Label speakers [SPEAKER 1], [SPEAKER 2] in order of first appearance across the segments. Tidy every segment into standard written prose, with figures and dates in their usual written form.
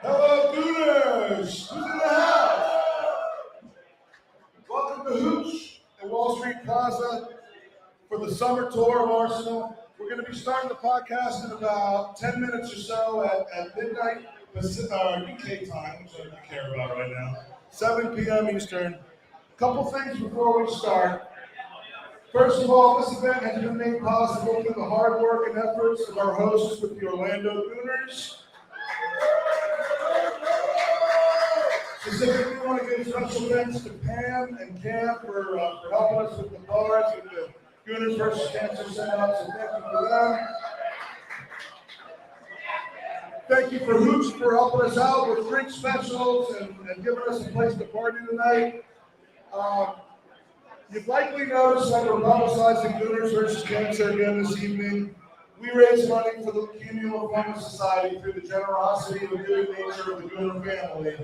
[SPEAKER 1] Hello, Gooners! Who's in the house? Welcome to Hooch at Wall Street Plaza for the summer tour of Arsenal. We're going to be starting the podcast in about 10 minutes or so at midnight UK time, which I don't care about right now, 7 p.m. Eastern. A couple things before we start. First of all, this event has been made possible through the hard work and efforts of our hosts with the Orlando Gooners. Specifically, we want to give special thanks to Pam and Cam for helping us with the bars with the Gooners versus Cancer setup, so thank you for them. Thank you for Hooch for helping us out with drink specials and giving us a place to party tonight. You've likely noticed that we're publicizing Gooners versus Cancer again this evening. We raise money for the Leukemia Lymphoma Society through the generosity and giving nature of the Gooner family.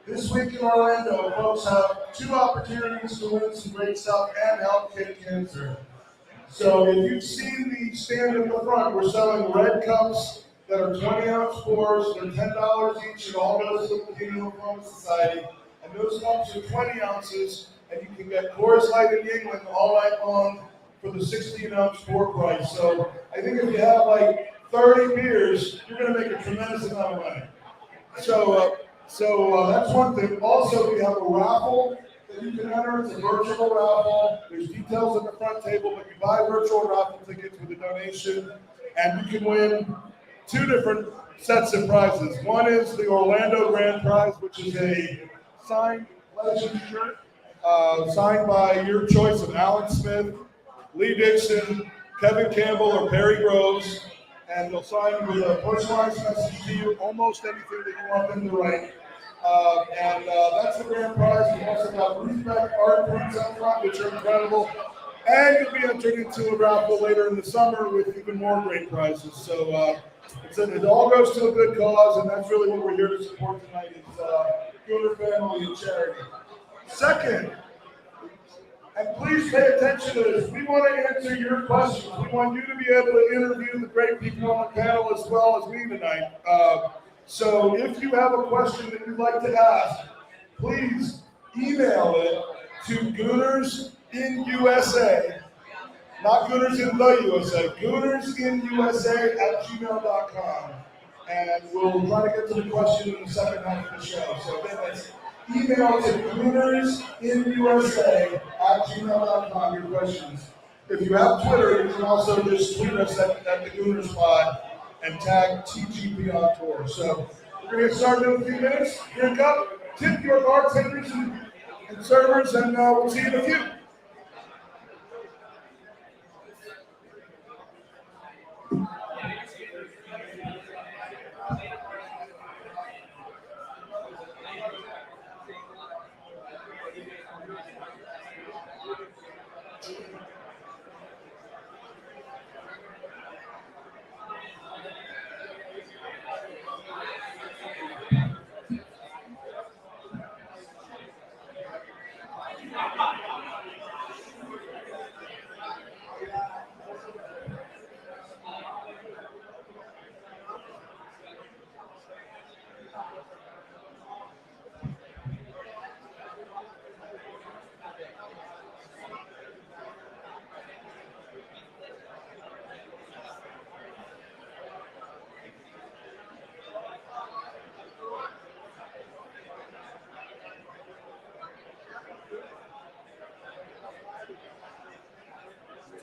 [SPEAKER 1] This week in Orlando, folks have 2 opportunities to win some great stuff and help kick cancer. So if you've seen the stand in the front, we're selling red cups that are 20-ounce pours. They're $10 each. It all goes to the Leukemia Lymphoma Society. And those cups are 20 ounces, and you can get Coors Light in England all night long for the 16-ounce pour price. So I think if you have like 30 beers, you're going to make a tremendous amount of money. So that's one thing. Also, we have a raffle that you can enter. It's a virtual raffle. There's details at the front table, but you buy virtual raffle tickets with a donation, and you can win 2 different sets of prizes. One is the Orlando Grand Prize, which is a signed legend shirt, signed by your choice of Alan Smith, Lee Dixon, Kevin Campbell, or Perry Groves, and they'll sign with a personalized message to you, almost anything that you want them to write. That's the grand prize. We also got Respect art prints up front, which are incredible. And you'll be entered into a raffle later in the summer with even more great prizes. So it all goes to a good cause, and that's really what we're here to support tonight is Gooner family and charity. Second, and please pay attention to this. We want to answer your questions. We want you to be able to interview the great people on the panel as well as me tonight. So if you have a question that you'd like to ask, please email it to Gooners in USA, not Gooners in the USA, GoonersInUSA@gmail.com. And we'll try to get to the question in the second half of the show. So again, that's email to GoonersInUSA@gmail.com your questions. If you have Twitter, you can also just tweet us at the Gooners Pod and tag TGP on tour. So we're going to get started in a few minutes. Drink up, tip your bartenders and servers, and we'll see you in a few.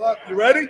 [SPEAKER 1] luck. You ready?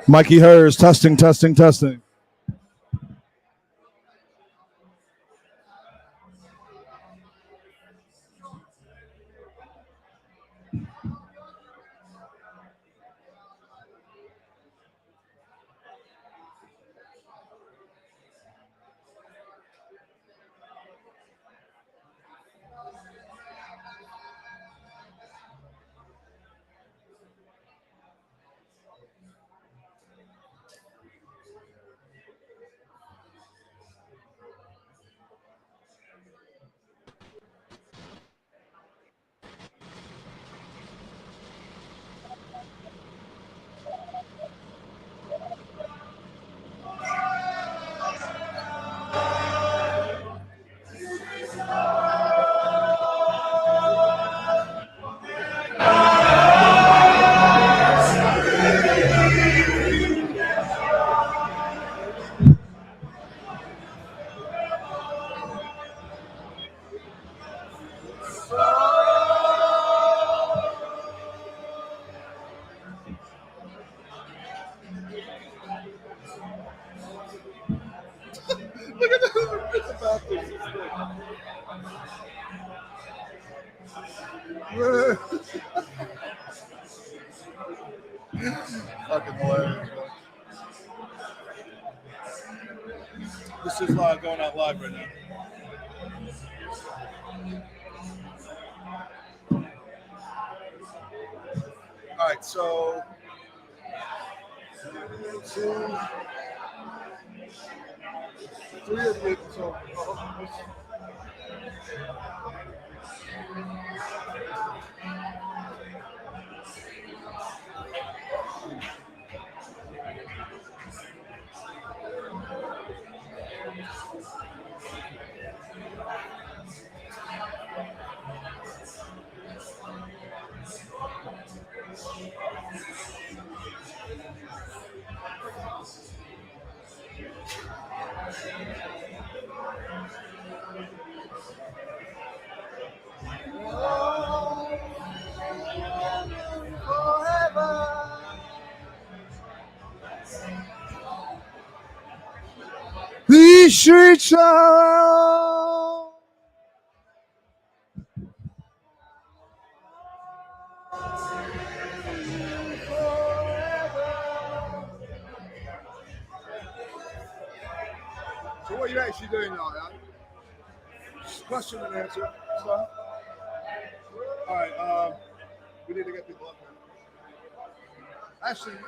[SPEAKER 1] Mikey Hers, testing. Look at the bathroom. Fucking hilarious. This is going out live right now. All right, so 2, 3 of you. So. These streets are So what are you actually doing now, yeah? Just question and answer stuff. All right, we need to get people up here. Aston,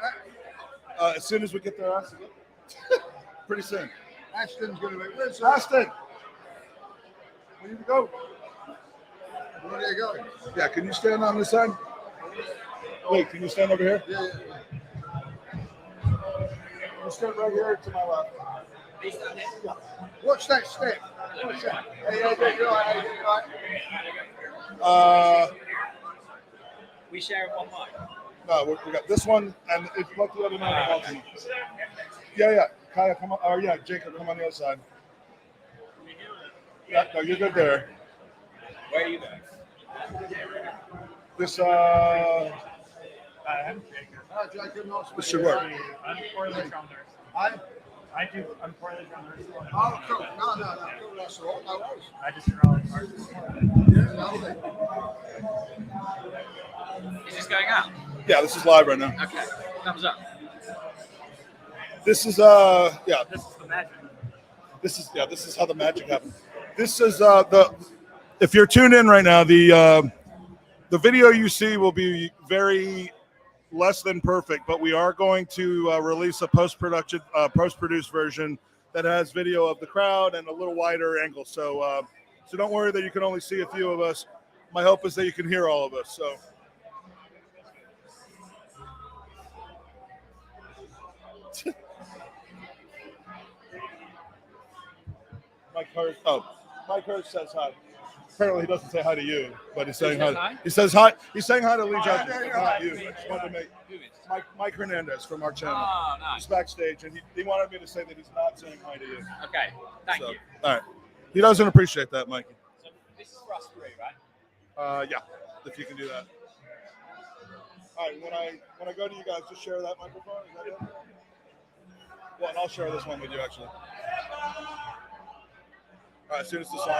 [SPEAKER 1] as soon as we get there, Aston, pretty soon. Aston's going to be. Where's Aston? Where you go? Where are you going? Yeah, can you stand on this side? Wait, can you stand over here? Yeah. You stand right here to my left. Yeah. Watch that step. Watch that. Hey, you're right.
[SPEAKER 2] We share one mic.
[SPEAKER 1] No, we got this one, and if you let the other one, okay. Yeah. Kaya, come on. Or yeah, Jacob, come on the other side. Yeah, no, you're good there.
[SPEAKER 2] Where are you guys?
[SPEAKER 1] This
[SPEAKER 3] I'm Jacob.
[SPEAKER 1] Jacob, this should work.
[SPEAKER 3] I'm for the drummers. I'm for the drummers.
[SPEAKER 1] Oh, cool. No, that's all. No worries.
[SPEAKER 3] I just realized ours is
[SPEAKER 2] Is this going out?
[SPEAKER 1] Yeah, this is live right now.
[SPEAKER 2] Okay. Thumbs up.
[SPEAKER 1] This is
[SPEAKER 3] This is the magic.
[SPEAKER 1] This is how the magic happens. This is if you're tuned in right now, the The video you see will be very less than perfect, but we are going to release a post-produced version that has video of the crowd and a little wider angle. So don't worry that you can only see a few of us. My hope is that you can hear all of us. So. Mike Hurst says hi. Apparently he doesn't say hi to you, but he's saying hi. He says hi. He's saying hi to Lee Judges, not you. I just wanted to make Mike Hernandez from our channel.
[SPEAKER 2] Oh, nice.
[SPEAKER 1] He's backstage, and he wanted me to say that he's not saying hi to you.
[SPEAKER 2] Okay, thank you.
[SPEAKER 1] All right. He doesn't appreciate that, Mikey.
[SPEAKER 2] So this is for us three, right?
[SPEAKER 1] Yeah, if you can do that. All right. When I go to you guys, just share that microphone. Is that it? Well, and I'll share this one with you actually. All right, as soon as the song's over.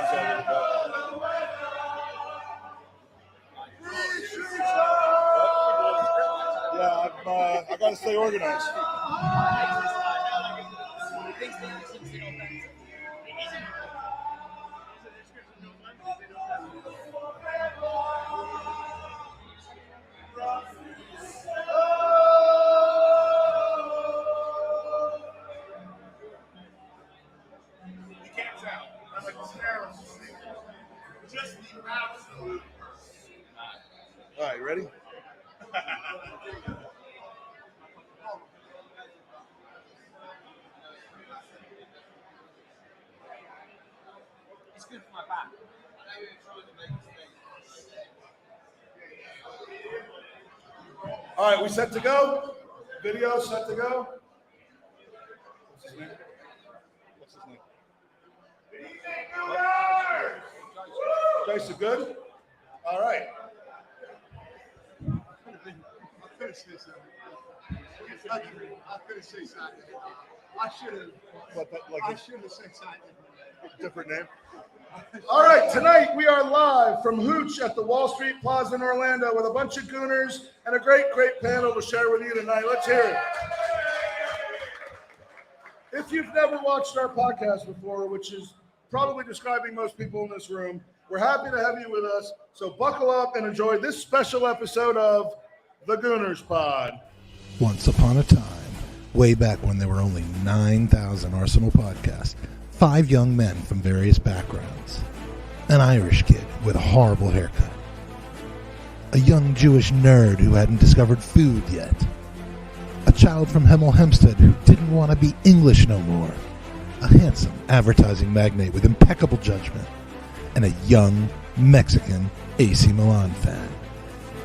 [SPEAKER 1] Yeah, I got to stay organized. All right, ready?
[SPEAKER 2] It's good for my back.
[SPEAKER 1] All right, we set to go? Video set to go? What's his name? Jason, good? All right.
[SPEAKER 4] I could have said something. I should have said something.
[SPEAKER 1] Different name. All right, tonight we are live from Hooch at the Wall Street Plaza in Orlando with a bunch of Gooners and a great panel to share with you tonight. Let's hear it. If you've never watched our podcast before, which is probably describing most people in this room, we're happy to have you with us. So buckle up and enjoy this special episode of The Gooners Pod.
[SPEAKER 5] Once upon a time, way back when there were only 9,000 Arsenal podcasts, 5 young men from various backgrounds, an Irish kid with a horrible haircut, a young Jewish nerd who hadn't discovered food yet, a child from Hemel Hempstead who didn't want to be English no more, a handsome advertising magnate with impeccable judgment, and a young Mexican AC Milan fan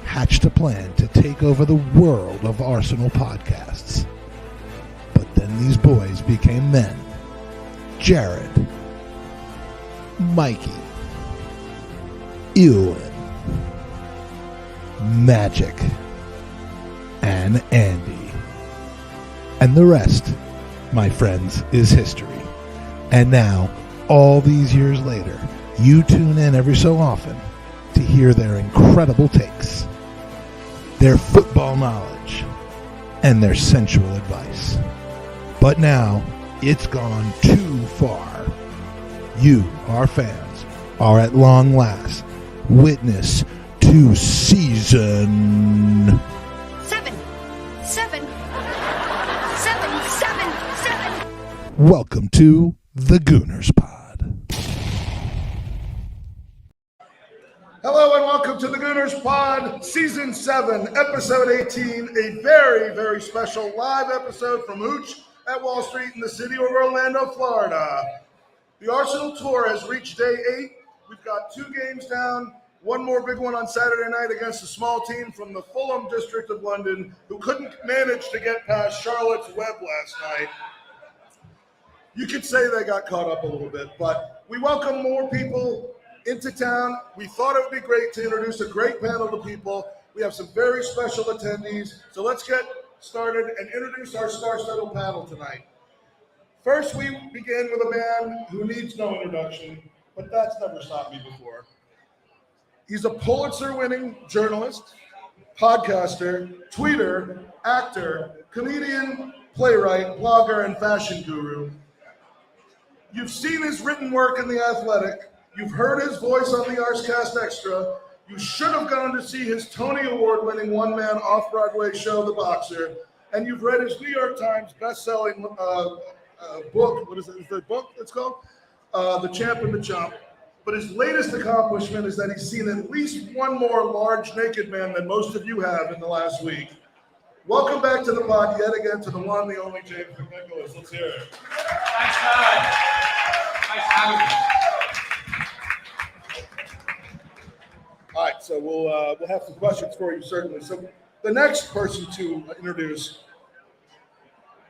[SPEAKER 5] hatched a plan to take over the world of Arsenal podcasts. But then these boys became men. Jared, Mikey, Ewan, Magic, and Andy. And the rest, my friends, is history. And now, all these years later, you tune in every so often to hear their incredible takes, their football knowledge, and their sensual advice. But now, it's gone too far. You, our fans, are at long last witness to season
[SPEAKER 6] 7.
[SPEAKER 5] Welcome to the Gooners Pod.
[SPEAKER 1] Hello and welcome to the Gooners Pod, Season 7, Episode 18, a very special live episode from Hooch at Wall Street in the city of Orlando, Florida. The Arsenal tour has reached day 8. We've got 2 games down, one more big one on Saturday night against a small team from the Fulham district of London who couldn't manage to get past Charlotte's Web last night. You could say they got caught up a little bit, but we welcome more people into town. We thought it would be great to introduce a great panel of people. We have some very special attendees. So let's get started and introduce our star-studded panel tonight. First, we begin with a man who needs no introduction, but that's never stopped me before. He's a Pulitzer-winning journalist, podcaster, tweeter, actor, comedian, playwright, blogger, and fashion guru. You've seen his written work in The Athletic. You've heard his voice on the Arscast Extra. You should have gone to see his Tony Award-winning one-man off-Broadway show, The Boxer, and you've read his New York Times best-selling book. What is it? Is the book it's called? The Champ and the Chump. But his latest accomplishment is that he's seen at least one more large naked man than most of you have in the last week. Welcome back to the pod yet again to the one, the only James McNicholas. Let's hear it.
[SPEAKER 2] Thanks, Todd. Thanks for having me.
[SPEAKER 1] All right, so we'll have some questions for you, certainly. So the next person to introduce,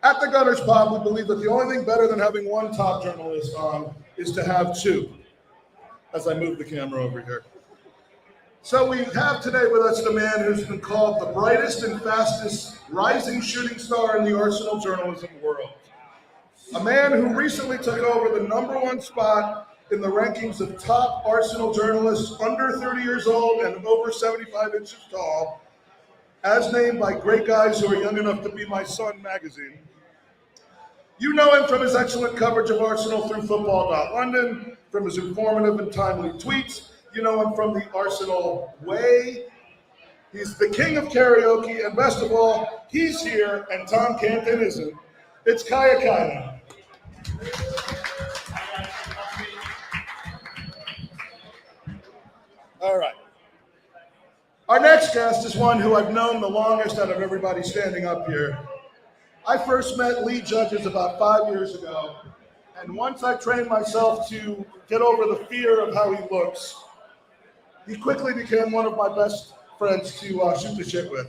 [SPEAKER 1] at the Gunners Pod, we believe that the only thing better than having one top journalist on is to have two, as I move the camera over here. So we have today with us the man who's been called the brightest and fastest rising shooting star in the Arsenal journalism world. A man who recently took over the #1 spot in the rankings of top Arsenal journalists under 30 years old and over 75 inches tall, as named by great guys who are young enough to be my son magazine. You know him from his excellent coverage of Arsenal through Football.London, from his informative and timely tweets. You know him from the Arsenal way. He's the king of karaoke, and best of all, he's here, and Tom Canton isn't. It's Kaynak. All right. Our next guest is one who I've known the longest out of everybody standing up here. I first met Lee Judges about 5 years ago, and once I trained myself to get over the fear of how he looks, he quickly became one of my best friends to shoot the shit with.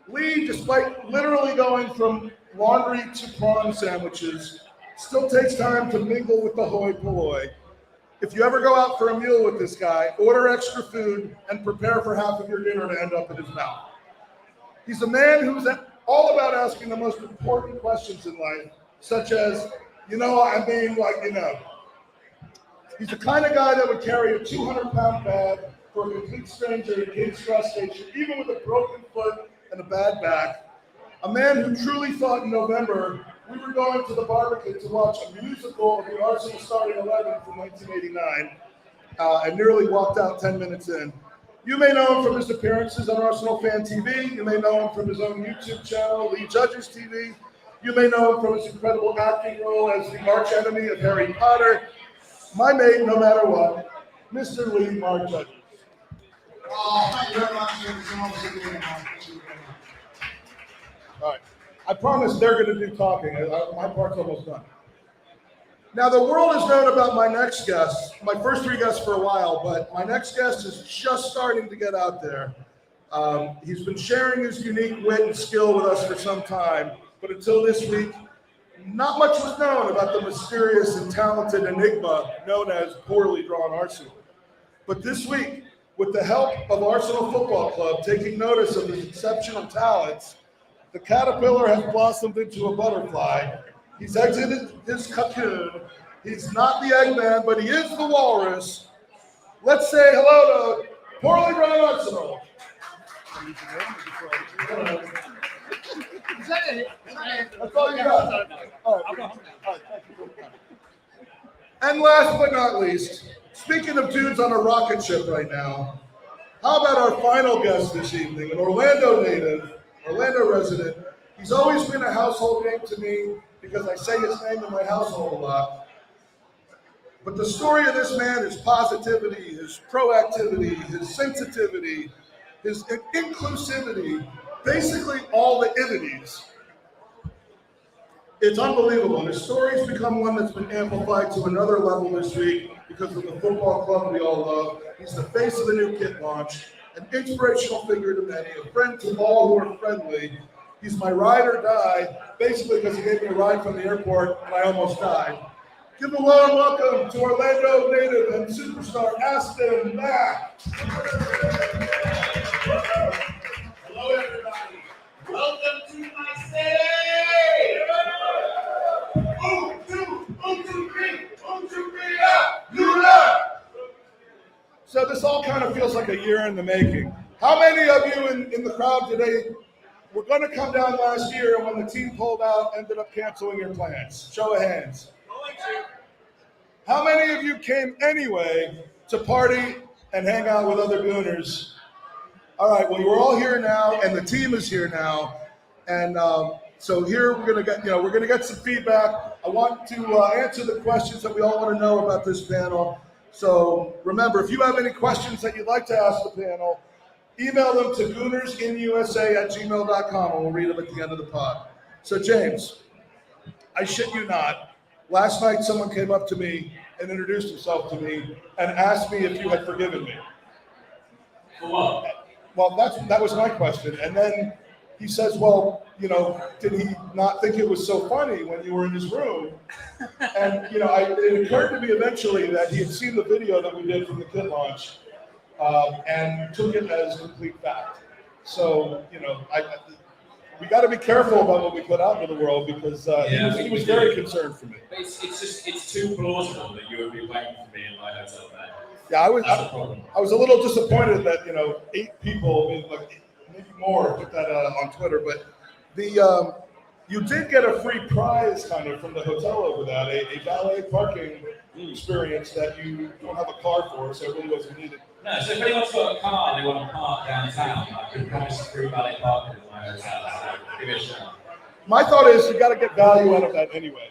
[SPEAKER 1] Lee, despite literally going from laundry to prawn sandwiches, still takes time to mingle with the hoi polloi. If you ever go out for a meal with this guy, order extra food and prepare for half of your dinner to end up in his mouth. He's a man who's all about asking the most important questions in life, such as, He's the kind of guy that would carry a 200-pound bag for a complete stranger at King's Cross Station, even with a broken foot and a bad back. A man who truly thought in November we were going to the Barbican to watch a musical of the Arsenal starting 11 from 1989, and nearly walked out 10 minutes in. You may know him from his appearances on Arsenal Fan TV. You may know him from his own YouTube channel, Lee Judges TV. You may know him from his incredible acting role as the arch enemy of Harry Potter. My mate, no matter what, Mr. Lee Mark Judges.
[SPEAKER 4] Oh, thank you very much.
[SPEAKER 1] All right. I promise they're going to do talking. My part's almost done. Now, the world has known about my next guest, my first three guests for a while, but my next guest is just starting to get out there. He's been sharing his unique wit and skill with us for some time, but until this week, not much was known about the mysterious and talented enigma known as poorly drawn Arsenal. But this week, with the help of Arsenal Football Club taking notice of his exceptional talents, the caterpillar has blossomed into a butterfly. He's exited his cocoon. He's not the Eggman, but he is the walrus. Let's say hello to poorly drawn Arsenal.
[SPEAKER 4] Is that it?
[SPEAKER 1] That's all you got. All right. And last but not least, speaking of dudes on a rocket ship right now, how about our final guest this evening, an Orlando native, Orlando resident. He's always been a household name to me because I say his name in my household a lot. But the story of this man is positivity, his proactivity, his sensitivity, his inclusivity, basically all the entities. It's unbelievable. His story's become one that's been amplified to another level this week because of the football club we all love. He's the face of the new kit launch, an inspirational figure to many, a friend to all who are friendly. He's my ride or die, basically because he gave me a ride from the airport and I almost died. Give a warm welcome to Orlando native and superstar Aston Mack.
[SPEAKER 6] Hello, everybody. Welcome to my city. 1, 2, 3, up. You love.
[SPEAKER 1] So this all kind of feels like a year in the making. How many of you in the crowd today were going to come down last year and when the team pulled out, ended up canceling your plans? Show of hands. How many of you came anyway to party and hang out with other Gooners. All right, well, we're all here now, and the team is here now, and so here we're gonna get some feedback. I want to answer the questions that we all want to know about this panel. So remember, if you have any questions that you'd like to ask the panel, email them to goonersinusa@gmail.com, and we'll read them at the end of the pod. So James, I shit you not, last night someone came up to me and introduced himself to me and asked me if you had forgiven me.
[SPEAKER 2] For what?
[SPEAKER 1] Well, that was my question. And then he says, well, did he not think it was so funny when you were in his room? And, it occurred to me eventually that he had seen the video that we did from the kit launch and took it as complete fact. So, we got to be careful about what we put out into the world because he was very concerned for me.
[SPEAKER 2] But it's too plausible that you would be waiting for me in my hotel bed.
[SPEAKER 1] Yeah, I was a little disappointed that 8 people, maybe more, put that on Twitter. But you did get a free prize kind of from the hotel over that, a valet parking experience that you don't have a car for, so it really wasn't needed.
[SPEAKER 2] No, so if anyone's got a car and they want to park downtown, I can promise free valet parking in my hotel. So give it a shot.
[SPEAKER 1] My thought is you got to get value out of that anyway.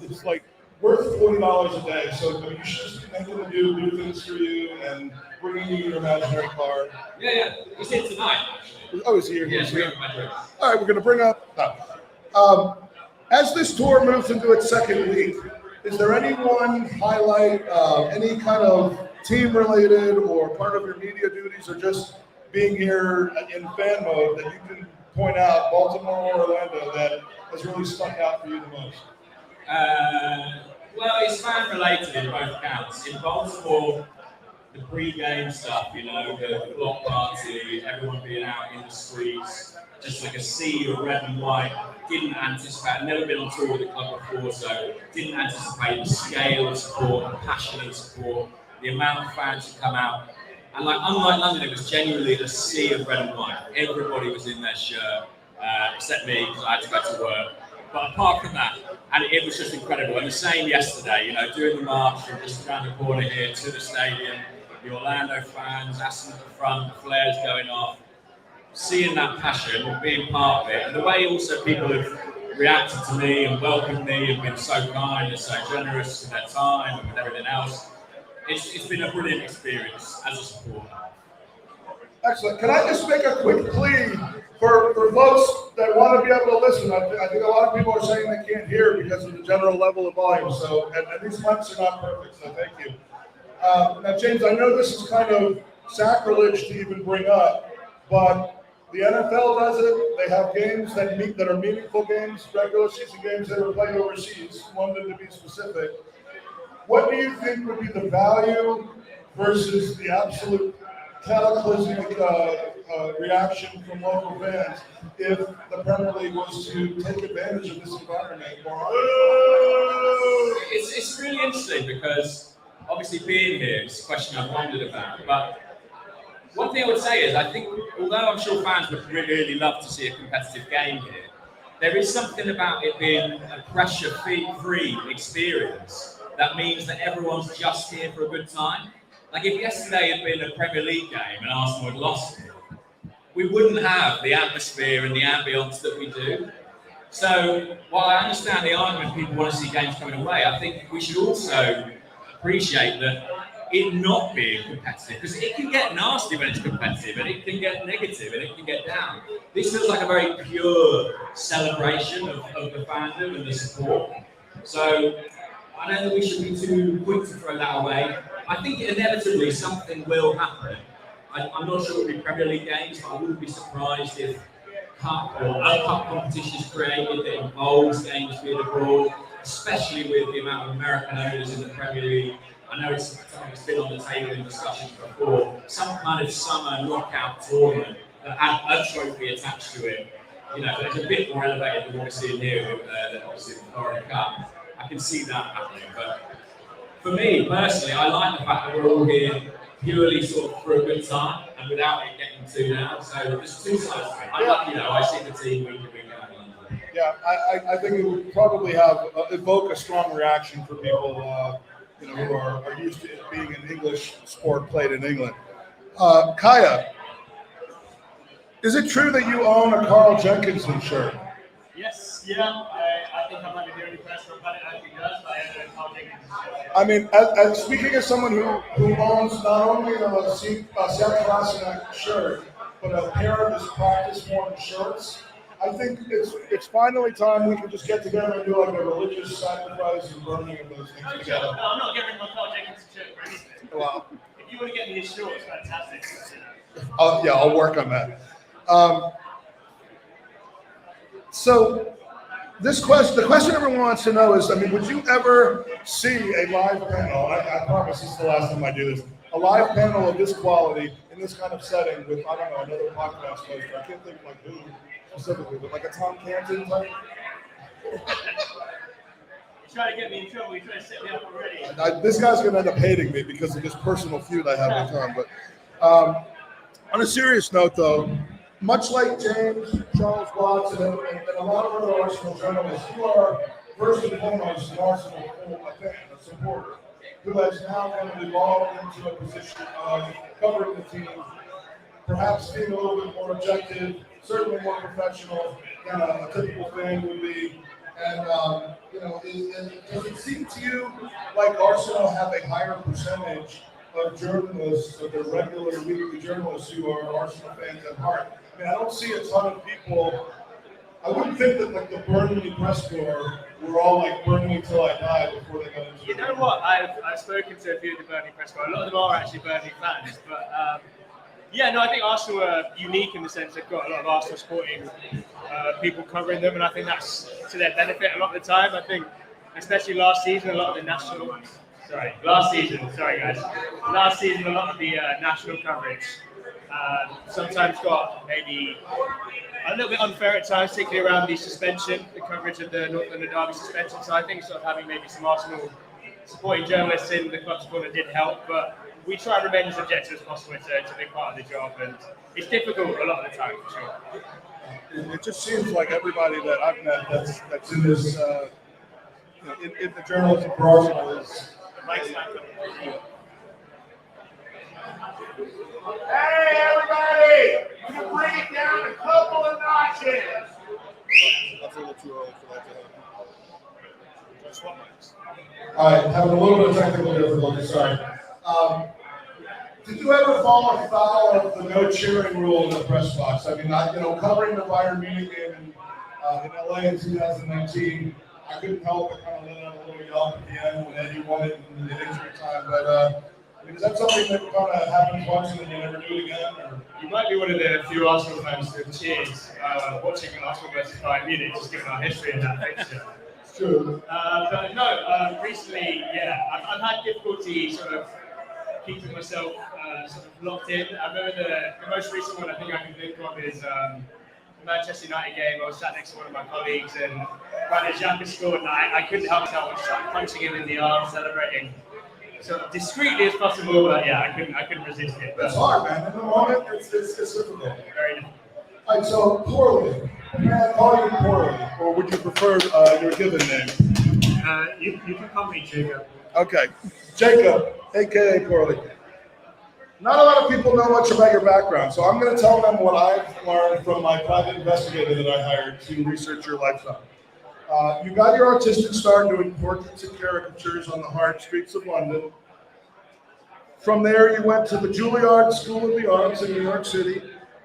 [SPEAKER 1] It's like worth $40 a day, so you should just be making them do things for you and bringing you your imaginary car.
[SPEAKER 2] Yeah. He's here tonight, actually.
[SPEAKER 1] Oh, is he here?
[SPEAKER 2] Yeah,
[SPEAKER 1] He's here.
[SPEAKER 2] my drinks.
[SPEAKER 1] All right, we're going to bring up. As this tour moves into its second week, is there any one highlight, any kind of team-related or part of your media duties, or just being here in fan mode that you can point out, Baltimore or Orlando, that has really stuck out for you the most?
[SPEAKER 2] Well, it's fan-related in both counts. In Baltimore, the pre-game stuff, the block party, everyone being out in the streets, just like a sea of red and white. Didn't anticipate, I've never been on tour with the club before, so didn't anticipate the scale of support, the passionate support, the amount of fans who come out. And unlike London, it was genuinely a sea of red and white. Everybody was in their shirt, except me, because I had to go to work. But apart from that, and it was just incredible. And the same yesterday, doing the march from just around the corner here to the stadium, the Orlando fans, Aston at the front, the flares going off, seeing that passion, being part of it, and the way also people have reacted to me and welcomed me and been so kind and so generous with their time and with everything else. It's been a brilliant experience as a supporter.
[SPEAKER 1] Excellent. Can I just make a quick plea for folks that want to be able to listen? I think a lot of people are saying they can't hear because of the general level of volume. So, and these mics are not perfect, so thank you. Now, James, I know this is kind of sacrilege to even bring up, but the NFL does it. They have games that are meaningful games, regular season games that are played overseas, London to be specific. What do you think would be the value versus the absolute cataclysmic reaction from local fans if the Premier League was to take advantage of this environment more?
[SPEAKER 2] It's really interesting because obviously being here, it's a question I've wondered about. But one thing I would say is I think, although I'm sure fans would really love to see a competitive game here, there is something about it being a pressure-free experience that means that everyone's just here for a good time. Like if yesterday had been a Premier League game and Arsenal had lost it, we wouldn't have the atmosphere and the ambience that we do. So while I understand the argument people want to see games coming away, I think we should also appreciate that it not being competitive, because it can get nasty when it's competitive and it can get negative and it can get down. This feels like a very pure celebration of the fandom and the support. So I don't think we should be too quick to throw that away. I think inevitably something will happen. I'm not sure it will be Premier League games, but I wouldn't be surprised if cup or cup competitions created that involves games being abroad, especially with the amount of American owners in the Premier League. I know it's something that's been on the table in discussions before. Some kind of summer knockout tournament that had a trophy attached to it. It's a bit more elevated than what we're seeing here than obviously the Florida Cup. I can see that happening, but for me personally, I like the fact that we're all here purely sort of for a good time and without it getting too down. So there's two sides to it. I see the team week in, week out in London.
[SPEAKER 1] Yeah, I think it would probably evoke a strong reaction for people. who are used to it being an English sport played in England. Kaya, is it true that you own a Carl Jenkinson shirt?
[SPEAKER 3] Yes, yeah. I think I might be the only person on planet Earth who does, but I have a Carl Jenkins shirt.
[SPEAKER 1] I mean, as speaking as someone who owns not only a Seattle Classic shirt, but a pair of his practice-worn shirts, I think it's finally time we can just get together and do like a religious sacrifice and burning of those things together.
[SPEAKER 3] No, I'm not getting my Carl Jenkins shirt for anything.
[SPEAKER 1] Wow.
[SPEAKER 3] If you want to get me his shorts, fantastic.
[SPEAKER 1] I'll work on that. So the question everyone wants to know is, I mean, would you ever see a live panel? I promise this is the last time I do this. A live panel of this quality in this kind of setting with, I don't know, another podcast host. I can't think like who specifically, but like a Tom Canton type.
[SPEAKER 3] You're trying to get me in trouble. You're trying to set me up already.
[SPEAKER 1] This guy's going to end up hating me because of this personal feud I have with Tom. But on a serious note, though, much like James, Charles Watson, and a lot of other Arsenal journalists, you are first and foremost an Arsenal fan, a supporter, who has now kind of evolved into a position of covering the team, perhaps being a little bit more objective, certainly more professional than a typical fan would be. And, does it seem to you like Arsenal have a higher percentage of journalists, of the regular weekly journalists who are Arsenal fans at heart? I mean, I don't see a ton of people. I wouldn't think that like the Burnley press corps were all like Burnley till I die before they got into.
[SPEAKER 3] You know what? I've spoken to a few of the Burnley press corps. A lot of them are actually Burnley fans, but I think Arsenal are unique in the sense they've got a lot of Arsenal supporting people covering them, and I think that's to their benefit a lot of the time. I think, especially last season, a lot of the national. Last season, a lot of the national coverage sometimes got maybe a little bit unfair at times, particularly around the suspension, the coverage of the North London Derby suspension. So I think sort of having maybe some Arsenal supporting journalists in the club's corner did help, but we try and remain as objective as possible. It's a big part of the job, and it's difficult a lot of the time, for sure.
[SPEAKER 1] It just seems like everybody that I've met that's in this in the journalism for Arsenal is.
[SPEAKER 6] Hey, everybody! You can bring it down a couple of notches.
[SPEAKER 1] That's a little too early for that to happen. All right, having a little bit of technical difficulty, sorry. Did you ever fall afoul of the no cheering rule in the press box? I mean, covering the Bayern Munich game in LA in 2019, I couldn't help but kind of let out a little yelp at the end when Eddie won it in injury time. But is that something that kind of happens once and then you never do it again? Or?
[SPEAKER 3] You might be one of the few Arsenal fans who cheers watching Arsenal versus Bayern Munich, just given our history in that fixture.
[SPEAKER 1] It's true.
[SPEAKER 3] But no, recently, I've had difficulty sort of keeping myself sort of locked in. I remember the most recent one I think I can think of is the Manchester United game. I was sat next to one of my colleagues and Granit Xhaka scored, and I couldn't help myself. I was just punching him in the arm, celebrating. So discreetly as possible, but I couldn't resist it.
[SPEAKER 1] That's hard, man. In the moment, it's difficult.
[SPEAKER 3] Very difficult.
[SPEAKER 1] All right, so poorly. May I call you poorly, or would you prefer your given name?
[SPEAKER 3] You can call me Jacob.
[SPEAKER 1] Okay, Jacob, aka Poorly. Not a lot of people know much about your background, so I'm going to tell them what I've learned from my private investigator that I hired to research your lifestyle. You got your artistic start doing portraits and caricatures on the hard streets of London. From there, you went to the Juilliard School of the Arts in New York City,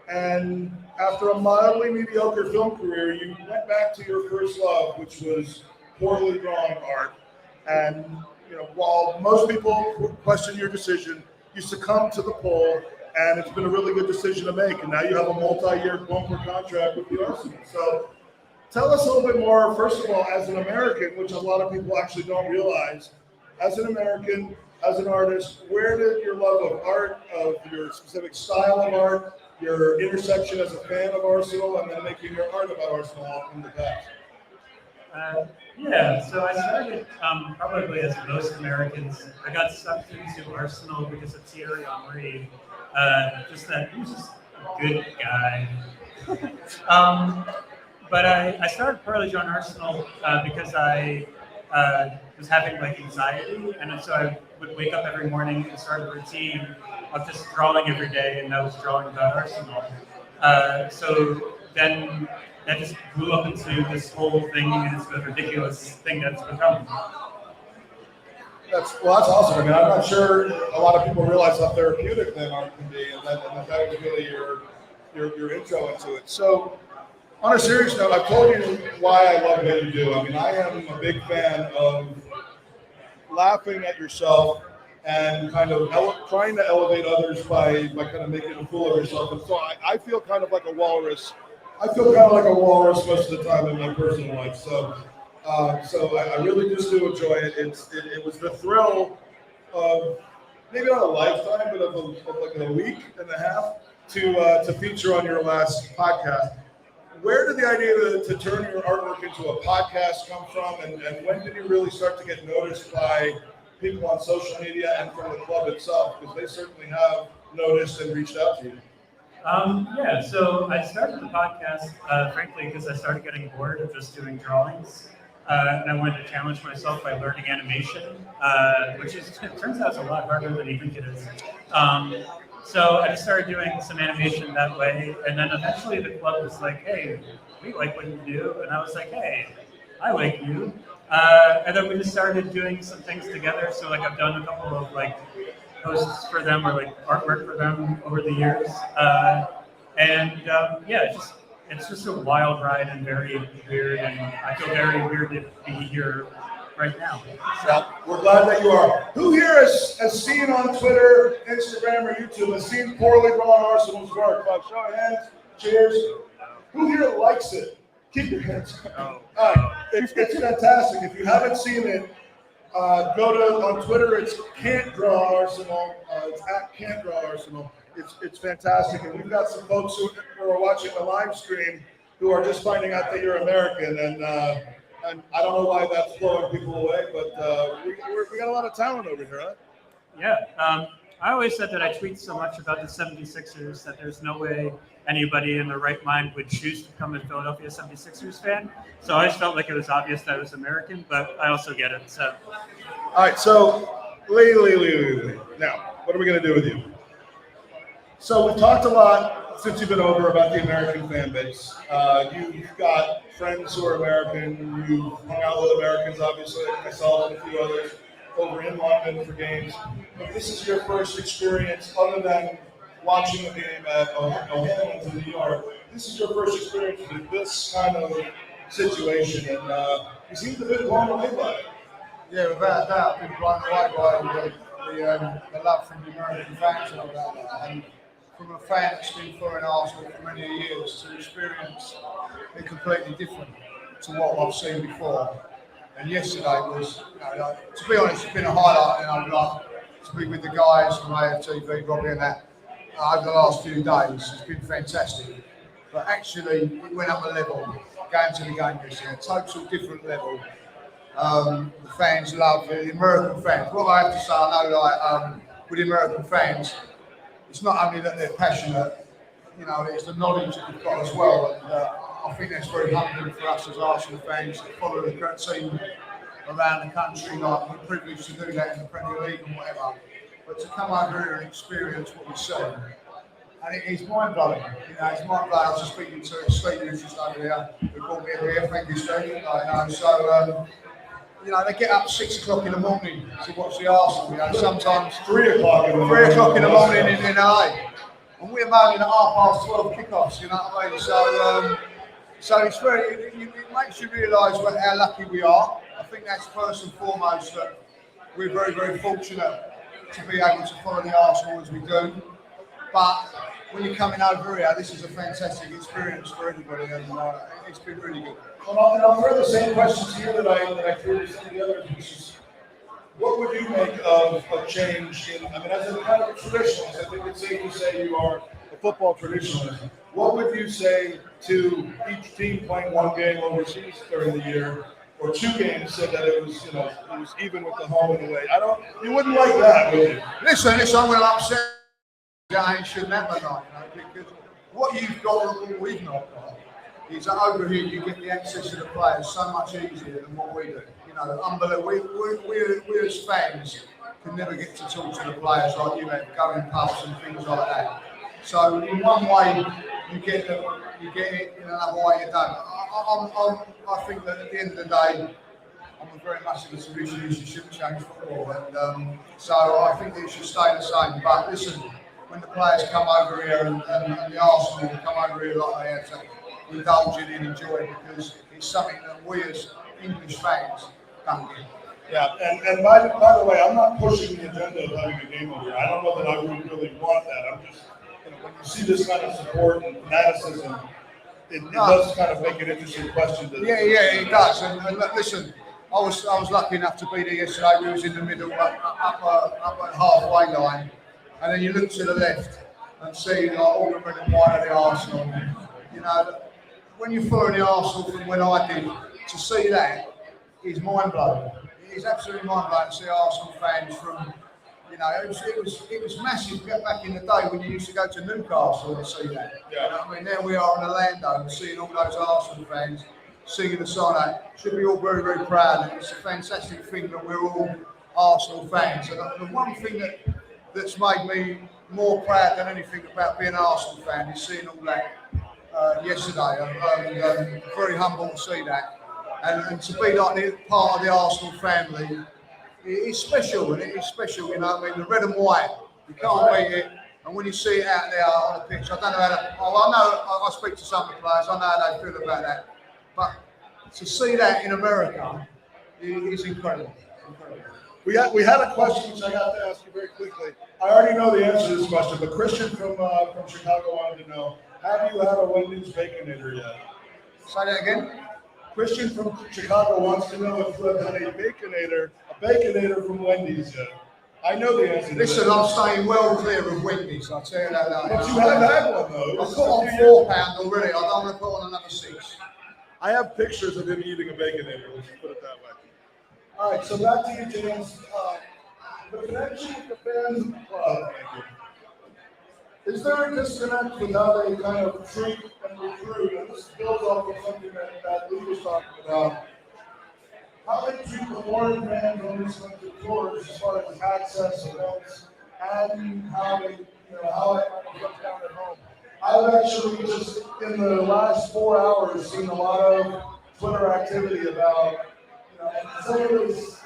[SPEAKER 1] and after a mildly mediocre film career, you went back to your first love, which was poorly drawn art. And while most people question your decision, you succumbed to the pull, and it's been a really good decision to make. And now you have a multi-year bumper contract with the Arsenal. So tell us a little bit more, first of all, as an American, which a lot of people actually don't realize, as an American, as an artist, where did your love of art, of your specific style of art, your intersection as a fan of Arsenal, and then making your art about Arsenal all come to pass?
[SPEAKER 7] So I started probably as most Americans. I got sucked into Arsenal because of Thierry Henry. Just that he was just a good guy. But I started partly on Arsenal because I was having like anxiety, and so I would wake up every morning and start a routine of just drawing every day, and I was drawing about Arsenal. So then that just blew up into this whole thing, and it's a ridiculous thing that's become.
[SPEAKER 1] That's awesome. I mean, I'm not sure a lot of people realize how therapeutic that art can be, and that was really your intro into it. So, on a serious note, I've told you why I love what you do. I mean, I am a big fan of laughing at yourself and kind of trying to elevate others by kind of making a fool of yourself. And so I feel kind of like a walrus. I feel kind of like a walrus most of the time in my personal life. So I really just do enjoy it. It was the thrill of maybe not a lifetime, but of like a week and a half to feature on your last podcast. Where did the idea to turn your artwork into a podcast come from, and when did you really start to get noticed by people on social media and from the club itself? Because they certainly have noticed and reached out to you.
[SPEAKER 7] Yeah, so I started the podcast, frankly, because I started getting bored of just doing drawings. And I wanted to challenge myself by learning animation, which it turns out it's a lot harder than you think it is. So I just started doing some animation that way, and then eventually the club was like, "Hey, we like what you do," and I was like, "Hey, I like you," and then we just started doing some things together. So like I've done a couple of like posts for them or like artwork for them over the years, yeah, it's just a wild ride and very weird, and I feel very weird to be here right now.
[SPEAKER 1] So we're glad that you are. Who here has seen on Twitter, Instagram, or YouTube, has seen poorly drawn Arsenal's work? Like, show of hands, cheers. Who here likes it? Keep your hands up. It's fantastic. If you haven't seen it, go to on Twitter. It's Can't Draw Arsenal. It's at Can't Draw Arsenal. It's fantastic, and we've got some folks who are watching the live stream who are just finding out that you're American, and I don't know why that's blowing people away, but we got a lot of talent over here, huh?
[SPEAKER 7] Yeah, I always said that I tweet so much about the 76ers that there's no way anybody in their right mind would choose to become a Philadelphia 76ers fan. So I just felt like it was obvious that I was American, but I also get it. So,
[SPEAKER 1] all right, so Lee. Now, what are we going to do with you? So we've talked a lot since you've been over about the American fan base. You've got friends who are American. You've hung out with Americans, obviously, like myself and a few others, over in London for games. But this is your first experience, other than watching a game at O'Hanlon's in New York. This is your first experience with this kind of situation, and you seem to have been blown away by it.
[SPEAKER 4] Yeah, without a doubt, I've been blown away by the love from the American fans and all that. And from a fan that's been following Arsenal for many years, to experience it completely different to what I've seen before. And yesterday was, to be honest, it's been a highlight, and I'd like to be with the guys from AFTV, Robbie, and that over the last few days. It's been fantastic. But actually, it went up a level, going to the game this year, total different level. The fans love the American fans. What I have to say, I know, with the American fans, it's not only that they're passionate, it's the knowledge that they've got as well. And I think that's very humbling for us as Arsenal fans to follow the great team around the country. Like, we're privileged to do that in the Premier League and whatever. But to come over here and experience what we see, and it is mind-blowing. It's mind-blowing. I was just speaking to Steve, who's just over there, who brought me over here. Thank you, Steve. They get up 6 o'clock in the morning to watch the Arsenal. Sometimes
[SPEAKER 1] 3 o'clock in the morning.
[SPEAKER 4] 3 o'clock in the morning in LA. And we're moaning at 12:30 kickoffs, you know what I mean? So it's very, it makes you realise how lucky we are. I think that's first and foremost that we're very, very fortunate to be able to follow the Arsenal as we do. But when you're coming over here, this is a fantastic experience for everybody, and it's been really good.
[SPEAKER 1] Well, and I'll throw the same question to you that I threw to some of the others, which is, what would you make of a change in, as a kind of a traditionalist, I think it's safe to say you are a football traditionalist. What would you say to each team playing one game overseas during the year, or 2 games, so that it was, it was even with the home and away? You wouldn't like that, would you?
[SPEAKER 4] Listen, I'm going to upset that shouldn't happen, because what you've got and what we've not got is that over here you get the access to the players so much easier than what we do. know, unbelievable. We as fans can never get to talk to the players like you have, going pubs and things like that. So in one way you get it, in another way you don't. I think that at the end of the day, I'm very much in the position you shouldn't change football, and so I think it should stay the same. But listen, when the players come over here and the Arsenal come over here like they have to indulge in and enjoy, because it's something that we as English fans don't get.
[SPEAKER 1] Yeah, and by the way, I'm not pushing the agenda of having a game over here. I don't know that I would really want that. I'm just, when you see this kind of support and fanaticism, it does kind of make an interesting question.
[SPEAKER 4] Yeah, it does. And look, listen, I was lucky enough to be there yesterday. We was in the middle, up at halfway line, and then you look to the left and see like all the red and white of the Arsenal. You know, when you're following the Arsenal from when I did, to see that is mind blowing. It is absolutely mind blowing to see Arsenal fans from. You know, it was massive back in the day when you used to go to Newcastle and see that.
[SPEAKER 1] Yeah.
[SPEAKER 4] You know, I mean, there we are in Orlando and seeing all those Arsenal fans singing the song. Should be all very, very proud, and it's a fantastic thing that we're all Arsenal fans. And the one thing that's made me more proud than anything about being an Arsenal fan is seeing all that yesterday. I'm very humble to see that, and to be like part of the Arsenal family. It's special, and it is special, you know. I mean, the red and white, you can't beat it. And when you see it out there on the pitch, I don't know how to. I know I speak to some of the players. I know how they feel about that. But to see that in America is incredible.
[SPEAKER 1] We had a question which I got to ask you very quickly. I already know the answer to this question, but Christian from Chicago wanted to know: have you had a Wendy's Baconator yet?
[SPEAKER 4] Say that again.
[SPEAKER 1] Christian from Chicago wants to know if you have had a Baconator from Wendy's yet. I know the answer to
[SPEAKER 4] Listen,
[SPEAKER 1] that.
[SPEAKER 4] I'm staying well clear of Wendy's, I'll tell you that now.
[SPEAKER 1] But you have had one though.
[SPEAKER 4] I've put on £4 already, I don't want to put on another 6.
[SPEAKER 1] I have pictures of him eating a Baconator, let's put it that way. All right, so back to you, James. The connection with the fans of the club. Is there a disconnect with how they kind of treat and recruit? And this builds off of something that Lee was talking about. How they treat the foreign fans on these kinds of tours as far as access, events, and how they, how it comes down at home. I've actually just, in the last 4 hours, seen a lot of Twitter activity about, and some of it is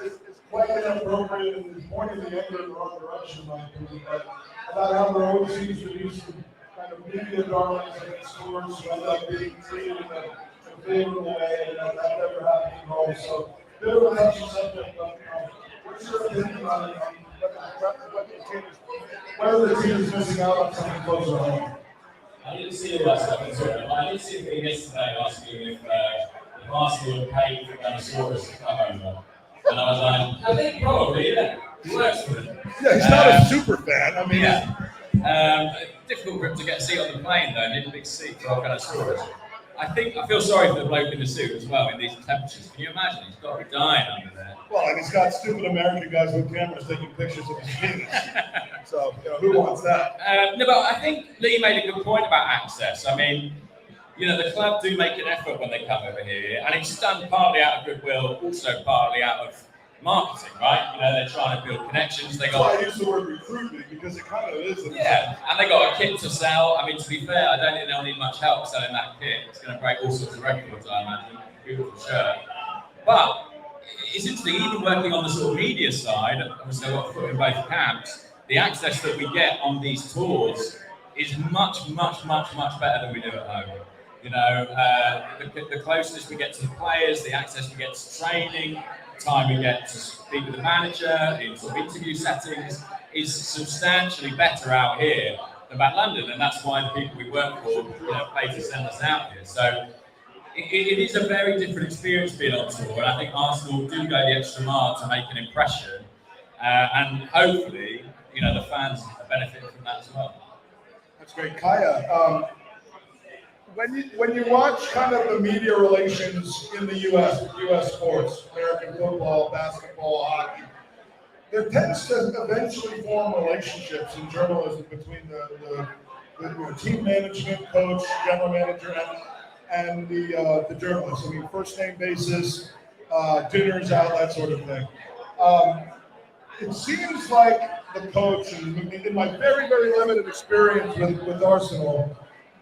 [SPEAKER 1] quite inappropriate and is pointing the anger in the wrong direction, in my opinion, but about how their overseas release kind of media darlings and stores who end up being treated in a favorable way, and that never happened at home. So, bit of a touchy subject, but what's your opinion on whether the team is missing out on something closer home?
[SPEAKER 2] I didn't see all that stuff in Twitter. I did see a thing yesterday asking if Arsenal had paid for Gunnerblog to come over. And I was like, I think probably, yeah. He works for them.
[SPEAKER 1] Yeah, he's not a super fan. I mean,
[SPEAKER 2] yeah. Difficult for him to get a seat on the plane, though, need a big seat for all kind of storage. I feel sorry for the bloke in the suit as well in these temperatures. Can you imagine? He's got to be dying under there.
[SPEAKER 1] Well, and he's got stupid American guys with cameras taking pictures of his penis. So, who wants that?
[SPEAKER 2] No, but I think Lee made a good point about access. I mean, the club do make an effort when they come over here, and it's done partly out of goodwill, also partly out of marketing, right? They're trying to build connections.
[SPEAKER 1] That's why I use the word recruiting, because it kind of is.
[SPEAKER 2] Yeah, and they got a kit to sell. I mean, to be fair, I don't think they'll need much help selling that kit. It's going to break all sorts of records, I imagine. Beautiful shirt. But it's interesting, even working on the sort of media side, obviously I've got a foot in both camps, the access that we get on these tours is much, much, much, much better than we do at home. The closeness we get to the players, the access we get to training, the time we get to speak with the manager, in sort of interview settings, is substantially better out here than back London, and that's why the people we work for, pay to send us out here. So it is a very different experience being on tour, and I think Arsenal do go the extra mile to make an impression, and hopefully, the fans benefit from that as well.
[SPEAKER 1] That's great, Kaya. When you watch kind of the media relations in the U.S. with U.S. sports, American football, basketball, hockey, there tends to eventually form relationships in journalism between the team management, coach, general manager, and the journalist. I mean, first name basis. dinners out, that sort of thing. It seems like the coach, and in my very, very limited experience with Arsenal,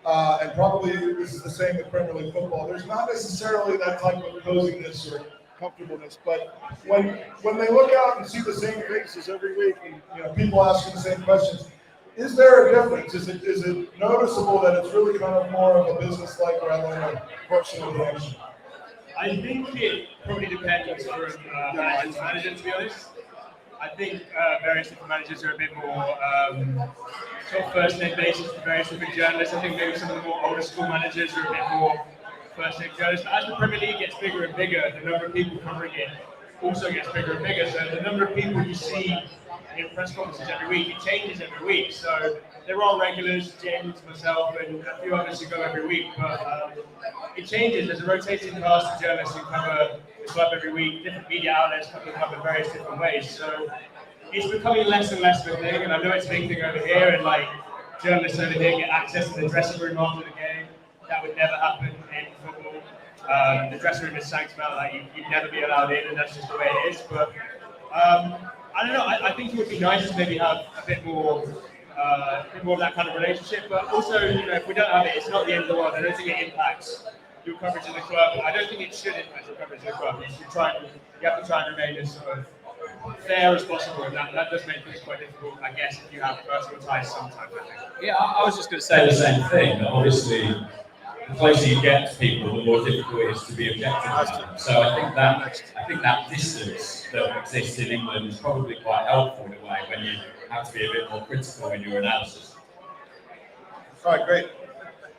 [SPEAKER 1] and probably this is the same with Premier League football, there's not necessarily that type of coziness or comfortableness, but when they look out and see the same faces every week, and people asking the same questions, is there a difference? Is it noticeable that it's really kind of more of a business-like rather than a personal reaction?
[SPEAKER 3] I think it probably depends from manager to manager, to be honest. I think various different managers are a bit more sort of first-name basis for various different journalists. I think maybe some of the more older school managers are a bit more first-name journalists. But as the Premier League gets bigger and bigger, the number of people covering it also gets bigger and bigger. So the number of people you see in press conferences every week, it changes every week. So there are regulars, James, myself, and a few others who go every week. But it changes. There's a rotating cast of journalists who cover the club every week. Different media outlets cover the club in various different ways. So it's becoming less and less of a thing. And I know it's a big thing over here, and like journalists over here get access to the dressing room after the game. That would never happen in football. The dressing room is sanctified, like you'd never be allowed in, and that's just the way it is. But I don't know. I think it would be nice to maybe have a bit more of that kind of relationship. But also, if we don't have it, it's not the end of the world. I don't think it impacts your coverage of the club. I don't think it should impact your coverage of the club. You have to try and remain as sort of fair as possible, and that does make things quite difficult, I guess, if you have personal ties sometimes. I think.
[SPEAKER 2] Yeah, I was just going to say the same thing. That obviously, the closer you get to people, the more difficult it is to be objective. So I think that distance that exists in England is probably quite helpful in a way when you have to be a bit more critical in your analysis.
[SPEAKER 1] All right, great.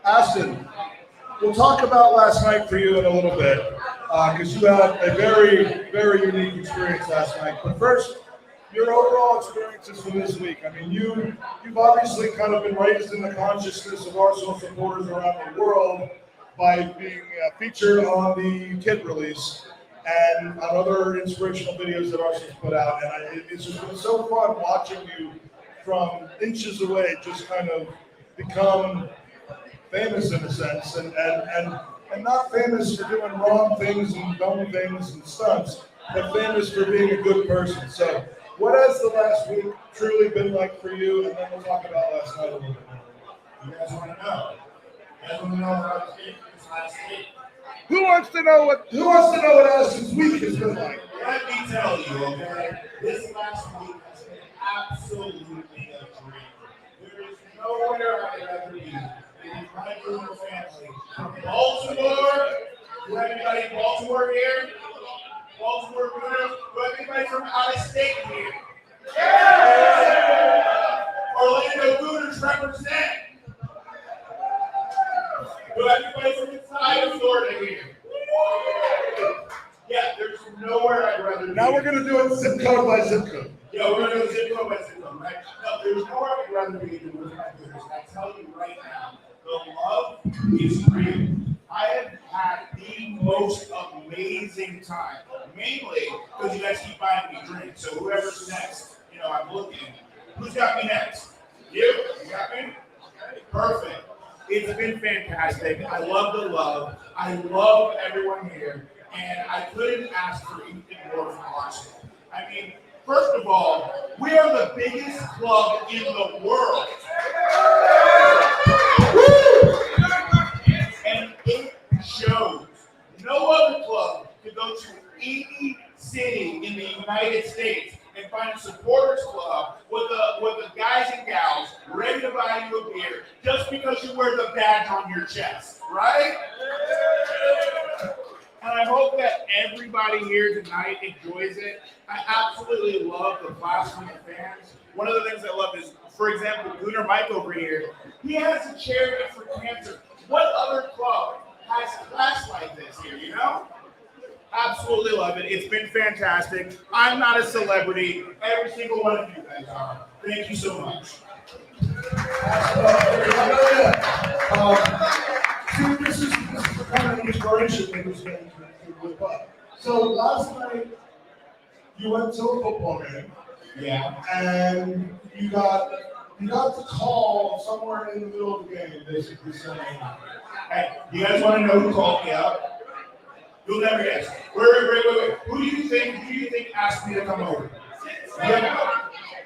[SPEAKER 1] Aston, we'll talk about last night for you in a little bit, because you had a very, very unique experience last night. But first, your overall experiences for this week. I mean, you've obviously kind of been raised in the consciousness of Arsenal supporters around the world by being featured on the kit release and on other inspirational videos that Arsenal's put out. And it's just been so fun watching you from inches away just kind of become famous in a sense, and not famous for doing wrong things and dumb things and stunts, but famous for being a good person. So what has the last week truly been like for you? And then we'll talk about last night a little bit.
[SPEAKER 6] You guys want to know? You guys want to know how it's been this last week?
[SPEAKER 1] Who wants to know what Aston's week has been like?
[SPEAKER 6] Let me tell you, okay? This last week has been absolutely a dream. There is nowhere I'd rather be than my Gunner family. From Baltimore, do anybody in Baltimore here? Baltimore Gunners, do anybody from out of state here? Yeah! Orlando Gunners represent. Do anybody from inside of Florida here? Yeah, there's nowhere I'd rather be.
[SPEAKER 1] Now we're going to do it zip code by zip code.
[SPEAKER 6] Yeah, we're going to do zip code by zip code, right? No, there's nowhere I'd rather be than with my Gunners. I tell you right now, the love is real. I have had the most amazing time, mainly because you guys keep buying me drinks. So whoever's next, I'm looking. Who's got me next? You got me? Perfect. It's been fantastic. I love the love. I love everyone here. And I couldn't ask for anything more from Arsenal. I mean, first of all, we are the biggest club in the world. And it shows. No other club could go to any city in the United States and find a supporters club with the guys and gals ready to buy you a beer just because you wear the badge on your chest, right? And I hope that everybody here tonight enjoys it. I absolutely love the class from the fans. One of the things I love is, for example, Gunner Mike over here, he has a charity for cancer. What other club has class like this here, Absolutely love it. It's been fantastic. I'm not a celebrity. Every single one of you guys are. Thank you so much.
[SPEAKER 1] See, this is the kind of inspiration that was going to whip up. So last night, you went to a football game.
[SPEAKER 6] Yeah.
[SPEAKER 1] And you got the call somewhere in the middle of the game, basically saying,
[SPEAKER 6] Hey, you guys want to know who called me up? You'll never guess. Wait. Who do you think asked me to come over?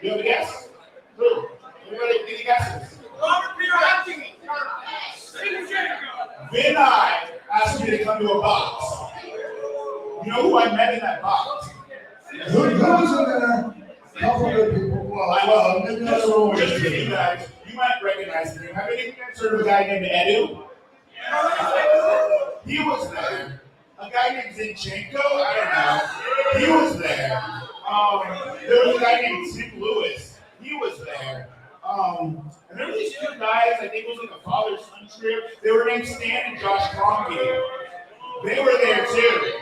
[SPEAKER 6] You have a guess? Who? Anybody, any guesses? Then I asked me to come to a box. You know who I met in that box?
[SPEAKER 1] Who was in there? A couple good people. Well, maybe not everyone.
[SPEAKER 6] Just for you guys, you might recognize him. Have any of you guys heard of a guy named Edu? He was there. A guy named Zinchenko? I don't know. He was there. There was a guy named Tim Lewis. He was there. And there were these two guys, I think it was like a father-son trip. They were named Stan and Josh Kroenke. They were there too.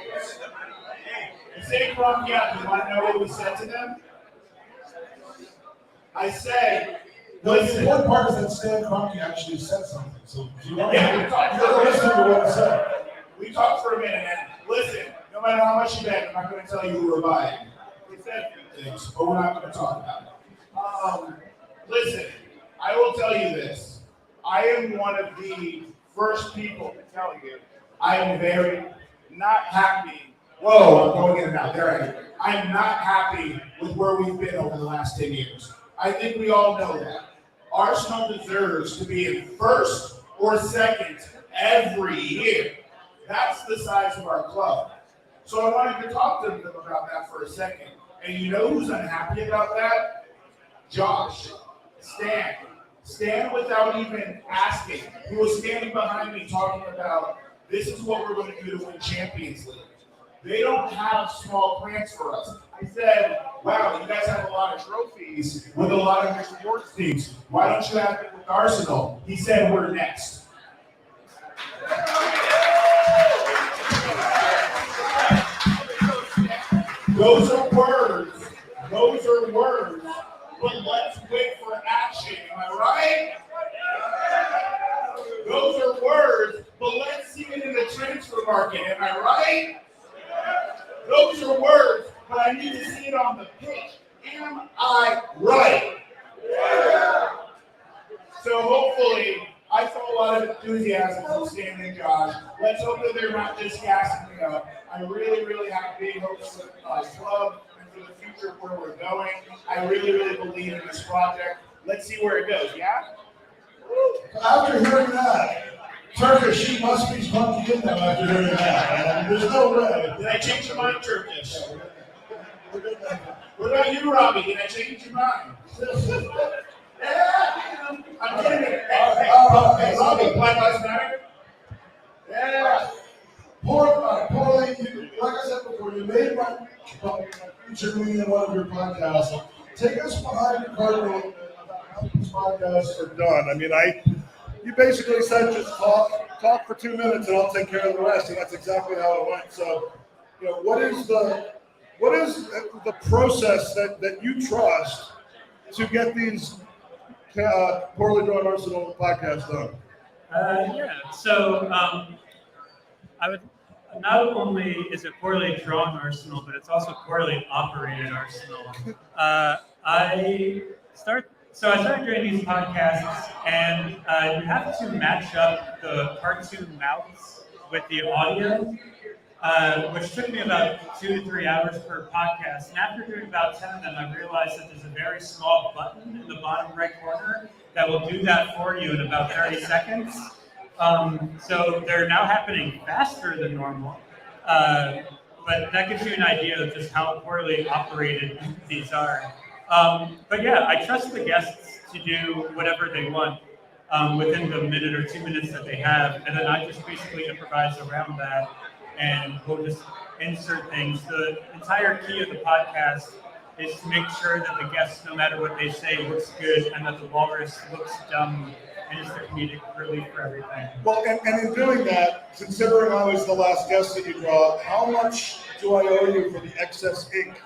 [SPEAKER 6] Say Kroenke out. You want to know what we said to them? I said,
[SPEAKER 1] The important part is that Stan Kroenke actually said something. So you want
[SPEAKER 6] yeah,
[SPEAKER 1] to listen to what he said.
[SPEAKER 6] we talked for a minute, and listen, no matter how much you bet, I'm not going to tell you who we're buying. We said a few things, but we're not going to talk about it. Listen, I will tell you this. I am one of the first people to tell you I am very not happy. Whoa, I'm going in and out. There I am. I'm not happy with where we've been over the last 10 years. I think we all know that. Arsenal deserves to be in first or second every year. That's the size of our club. So I wanted to talk to them about that for a second. And you know who's unhappy about that? Josh. Stan without even asking. He was standing behind me talking about this is what we're going to do to win Champions League. They don't have small plans for us. I said, wow, you guys have a lot of trophies with a lot of your sports teams. Why don't you have it with Arsenal? He said, we're next. Those are words. But let's wait for action. Am I right? Those are words, but let's see it in the transfer market. Am I right? Those are words, but I need to see it on the pitch. Am I right? So hopefully, I saw a lot of enthusiasm from Stan and Josh. Let's hope that they're not just gassing me up. I'm really, really happy. Hopes for the club and for the future of where we're going. I really, really believe in this project. Let's see where it goes, yeah?
[SPEAKER 1] After hearing that, Turkish, she must be spunky in them after hearing that. There's no way.
[SPEAKER 6] Did I change your mind, Turkish? What about you, Robbie? Did I change your mind? Yeah, I'm kidding. Hey, Robbie, Black Lives Matter? Yeah.
[SPEAKER 1] Poorly, like I said before, you made my feature me in one of your podcasts. Take us behind the curtain about how these podcasts are done. I mean, you basically said just talk for 2 minutes and I'll take care of the rest, and that's exactly how it went. So, you know, what is the process that you trust to get these poorly drawn Arsenal podcasts done?
[SPEAKER 7] So I would. Not only is it poorly drawn Arsenal, but it's also poorly operated Arsenal. I started doing these podcasts, and you have to match up the cartoon mouths with the audio, which took me about 2 to 3 hours per podcast. And after doing about 10 of them, I realized that there's a very small button in the bottom right corner that will do that for you in about 30 seconds. So they're now happening faster than normal, but that gives you an idea of just how poorly operated these are. But yeah, I trust the guests to do whatever they want within the minute or 2 minutes that they have, and then I just basically improvise around that, and we'll just insert things. The entire key of the podcast is to make sure that the guests, no matter what they say, looks good, and that the walrus looks dumb, and is the comedic relief for everything.
[SPEAKER 1] Well, and in doing that, considering I was the last guest that you draw, how much do I owe you for the excess ink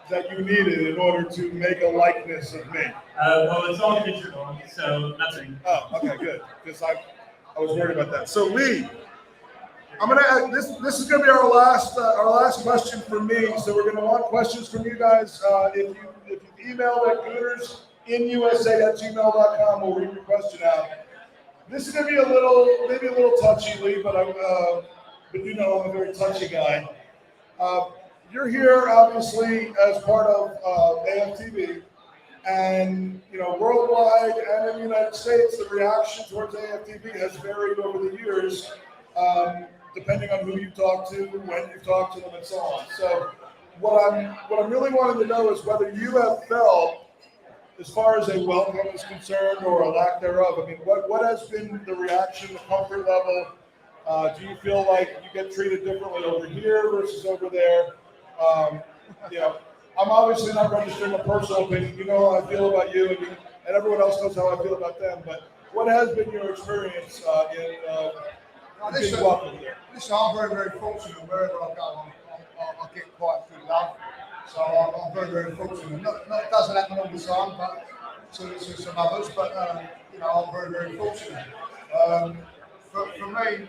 [SPEAKER 1] that you needed in order to make a likeness of me?
[SPEAKER 7] Well, it's all digital, so nothing.
[SPEAKER 1] Oh, okay, good. Because I was worried about that. So Lee, I'm gonna this is gonna be our last question for me. So we're gonna want questions from you guys. If you email at goonersinUSA@gmail.com, we'll read your question out. This is gonna be maybe a little touchy, Lee, but but you know I'm a very touchy guy. You're here obviously as part of AFTV, and you know worldwide and in the United States, the reaction towards AFTV has varied over the years, depending on who you talk to, when you talk to them, and so on. So, what I'm really wanting to know is whether you have felt, as far as a welcome is concerned or a lack thereof. I mean, what has been the reaction, the comfort level? Do you feel like you get treated differently over here versus over there? You know, I'm obviously not registering a personal opinion. You know how I feel about you, and everyone else knows how I feel about them. But what has been your experience in being welcome there?
[SPEAKER 4] Listen, I'm very, very fortunate. Wherever I go, I get quite good love. So I'm very, very fortunate. Not it doesn't happen all the time, but to some others. But you know, I'm very, very fortunate. For me,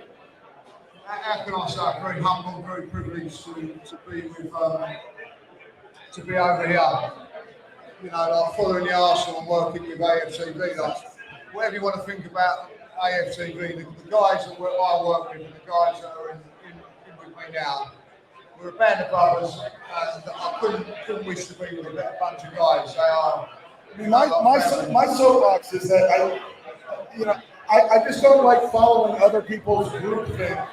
[SPEAKER 4] how can I say? I'm very humble, very privileged to be with, to be over here. You know, like following the Arsenal and working with AFTV. Like, whatever you want to think about AFTV, the guys that I work with, and the guys that are in with me now, we're a band of brothers, and I couldn't wish to be with a bunch of guys. They are.
[SPEAKER 1] I mean, my soapbox is that I just don't like following other people's groupthink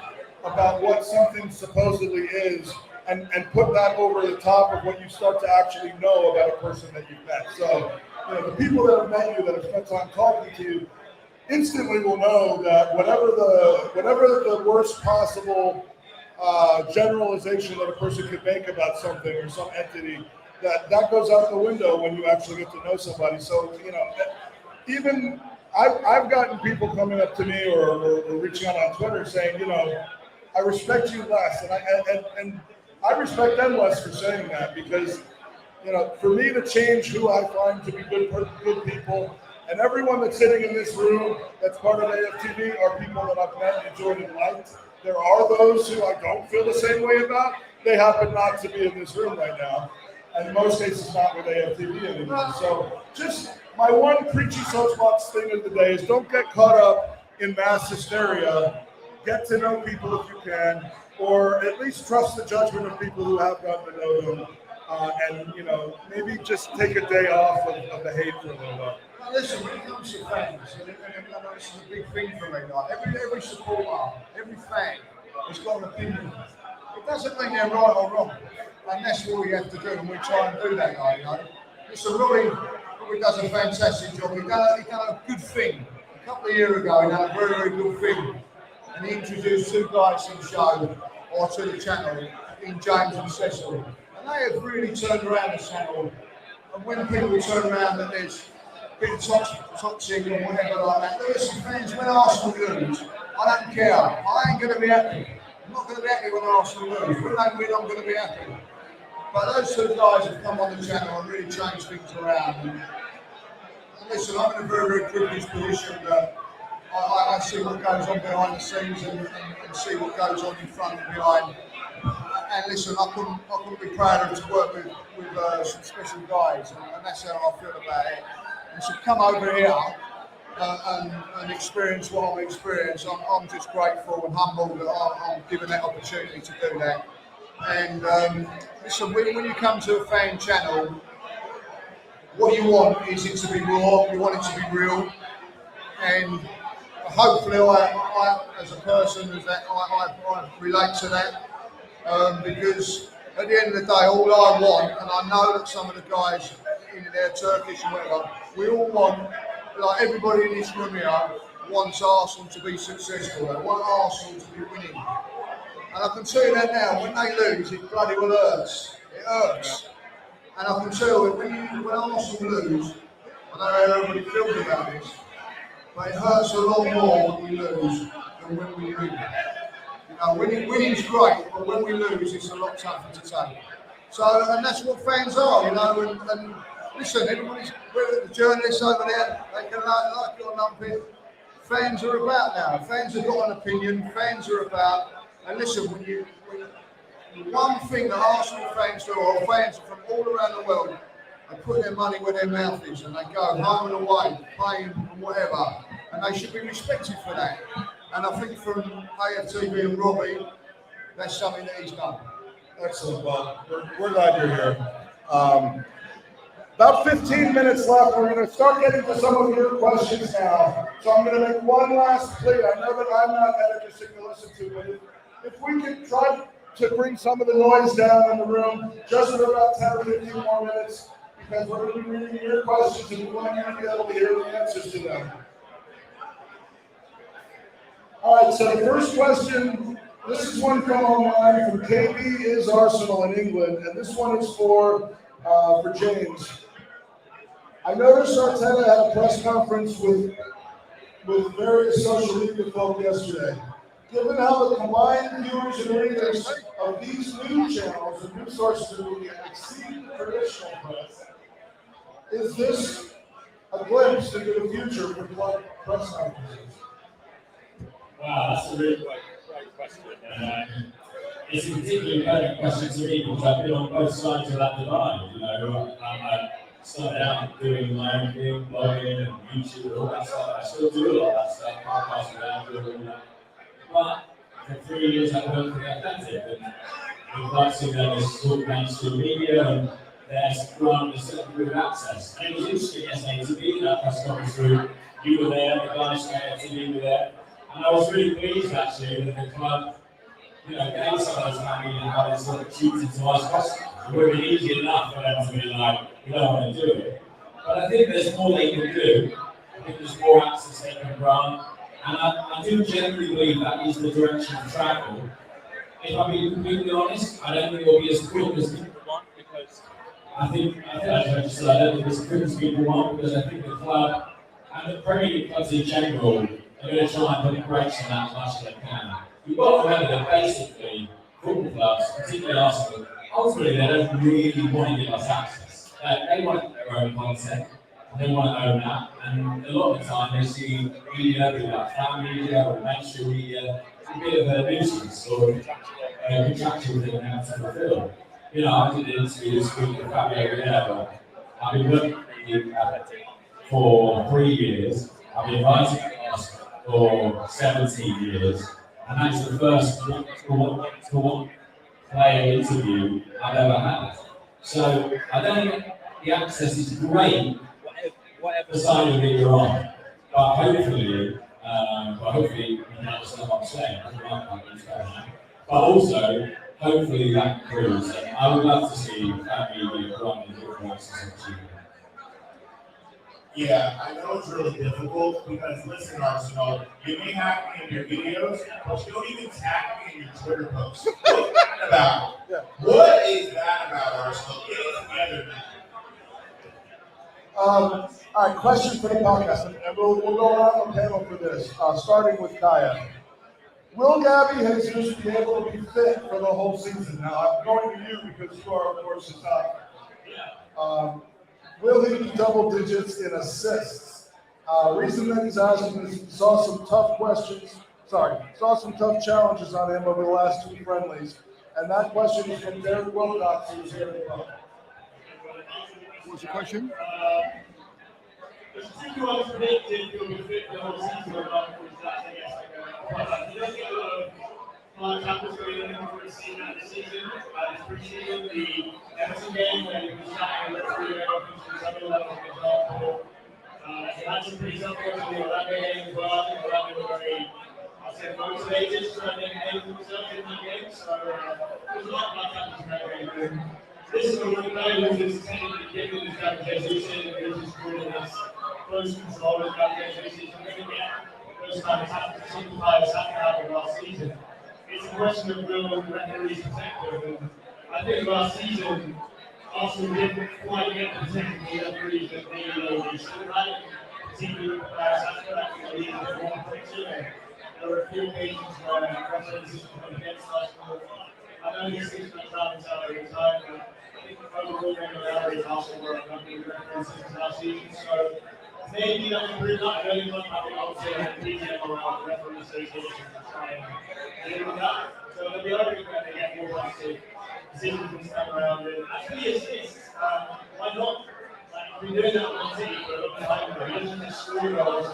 [SPEAKER 1] about what something supposedly is, and put that over the top of what you start to actually know about a person that you've met. So, you know, the people that have met you, that have spent time talking to you, instantly will know that whatever the worst possible generalization that a person could make about something or some entity, that goes out the window when you actually get to know somebody. So, you know, even I've gotten people coming up to me or reaching out on Twitter saying, you know, I respect you less, and I respect them less for saying that, because, you know, for me to change who I find to be good people, and everyone that's sitting in this room that's part of AFTV are people that I've met, enjoyed, and liked. There are those who I don't feel the same way about. They happen not to be in this room right now, and in most cases not with AFTV anymore. So just my one preachy soapbox thing of the day is don't get caught up in mass hysteria. Get to know people if you can, or at least trust the judgment of people who have gotten to know them, and, you know, maybe just take a day off of the hate for a little while.
[SPEAKER 4] Listen, when it comes to fans, and I know this is a big thing for me, like every supporter, every fan has got an opinion. It doesn't mean they're right or wrong, and that's what we have to do, and we try and do that, like, you know. Listen, Robbie does a fantastic job. He done a good thing. A couple of years ago, he done a very, very good thing, and he introduced two guys to the show, or to the channel, in James and Cecil. And they have really turned around the channel, and when people turn around that there's been toxic or whatever like that. Listen, fans, when Arsenal lose, I don't care. I ain't going to be happy. I'm not going to be happy when Arsenal lose. When they win, I'm going to be happy. But those two guys have come on the channel and really changed things around. And listen, I'm in a very, very privileged position that I see what goes on behind the scenes and see what goes on in front and behind. And listen, I couldn't be prouder to work with some special guys, and that's how I feel about it. And to come over here and experience what I'm experiencing, I'm just grateful and humbled that I'm given that opportunity to do that. And listen, when you come to a fan channel, what you want is it to be raw, you want it to be real, and hopefully I as a person, I relate to that, because at the end of the day, all I want, and I know that some of the guys in there, Turkish and whatever, we all want, like everybody in this room here, wants Arsenal to be successful. They want Arsenal to be winning. And I can tell you that now, when they lose, it bloody well hurts. It hurts. And I can tell that when Arsenal lose, I don't know how everybody feels about this, but it hurts a lot more when we lose than when we win. You know, winning's great, but when we lose, it's a lot tougher to take. So, and that's what fans are, you know, and listen, everybody's, the journalists over there, they can like it or not, fans are about now. Fans have got an opinion, fans are about, and listen, when one thing that Arsenal fans do, or fans from all around the world, they put their money where their mouth is, and they go home and away, paying and whatever, and they should be respected for that. And I think from AFTV and Robbie, that's something that he's done.
[SPEAKER 1] Excellent. Well, we're glad you're here. About 15 minutes left. We're going to start getting to some of your questions now. So I'm going to make one last plea. I know that I'm not that interesting to listen to, but if we can try to bring some of the noise down in the room just for about 10 or 15 more minutes, because we're going to be reading your questions and we want you to be able to hear the answers to them. All right, so the first question, this is one from online from KB is Arsenal in England, and this one is for James. I noticed Arteta had a press conference with various social media folk yesterday. Given how the combined viewers and readers of these new channels and new sources of media exceed the traditional press, is this a glimpse into the future for club press conferences?
[SPEAKER 2] Wow, that's a really great question. It's a particularly important question to me because I've been on both sides of that divide. You know, I started out doing my own thing, blogging and YouTube, all that stuff. I still do a lot of that stuff, podcasting around, doing all that. But for 3 years, I worked for the Athletic, and we've got to them as talk mainstream media, and there's grant a certain degree of access. And it was interesting yesterday to be in that press conference room. You were there, the guys from TV were there, and I was really pleased actually that the club, you know, gave some of those family and how they sort of treated to us customers. It would have been easy enough for them to be like, we don't want to do it. But I think there's more they can do. I think there's more access they can grant. And I do generally believe that is the direction of travel. If I'm being completely honest, I don't think it'll be as quick as people want because I don't think it's as quick as people want because I think the club and the Premier League clubs in general are going to try and put brakes on that as much as they can. You've got to remember that basically football clubs, particularly Arsenal, ultimately they don't really want to give us access. They want their own content. They want to own that, and a lot of the time they see media, be like fan media or mainstream media, it's a bit of a nuisance or a contractual thing they have to fulfill. You know, I did an interview this week with Fabio Guerrero. I've been working with Athletic for 3 years. I've been writing for 17 years, and that's the first one player interview I've ever had. So I don't think the access is great. Whatever side of it you're on, but hopefully you can understand what I'm saying. But also, hopefully that proves that I would love to see that media run in different access opportunity.
[SPEAKER 6] Yeah, I know it's really difficult because listen, Arsenal, you may have me in your videos, but you don't even tag me in your Twitter posts. What's that about?
[SPEAKER 1] Yeah.
[SPEAKER 6] What is that about, Arsenal? Get it together, man.
[SPEAKER 1] All right, question for the podcast, and we'll go around the panel for this, starting with Kaya. Will Gabby Jesus be able to be fit for the whole season? Now, I'm going to you because you are, of course, the top. Will he be double digits in assists? Reason that he's asking is he saw some tough challenges on him over the last 2 friendlies, and that question is from Derek Wilcox, who's here in the pub.
[SPEAKER 4] What's the question?
[SPEAKER 8] There's 2 unpredicted who will fit the whole season or not, which is I guess like you don't get a lot of tackles going in for the season at this season. This preseason, the Everton game where he was shouting, let's do it, something like an example. He had some pretty tough ones in the Orlando game as well. I think Orlando were very, I'd say, motivated to try and make a name for themselves in that game. So there's a lot of tackles in that game. This is a one player who is technically given this application, which is good in this close control of application. You're going to get those kind of tackles, sometimes happened last season. It's a question of will the referees protect them. And I think last season, Arsenal didn't quite get the technical referees that they should have, particularly with Sasha, I think the league was wrong protection. There were a few occasions where referees went against Arsenal. I know these things don't happen every time, but I think overall regularity Arsenal were a number of referees last season. So maybe that can improve that. I don't think I would say that the PGM around the referee association to try and deal with that. So they'll be hoping that they get more positive decisions this time around. And actually, it's why not? Like, we've been doing that on City for a long time. He doesn't just score goals.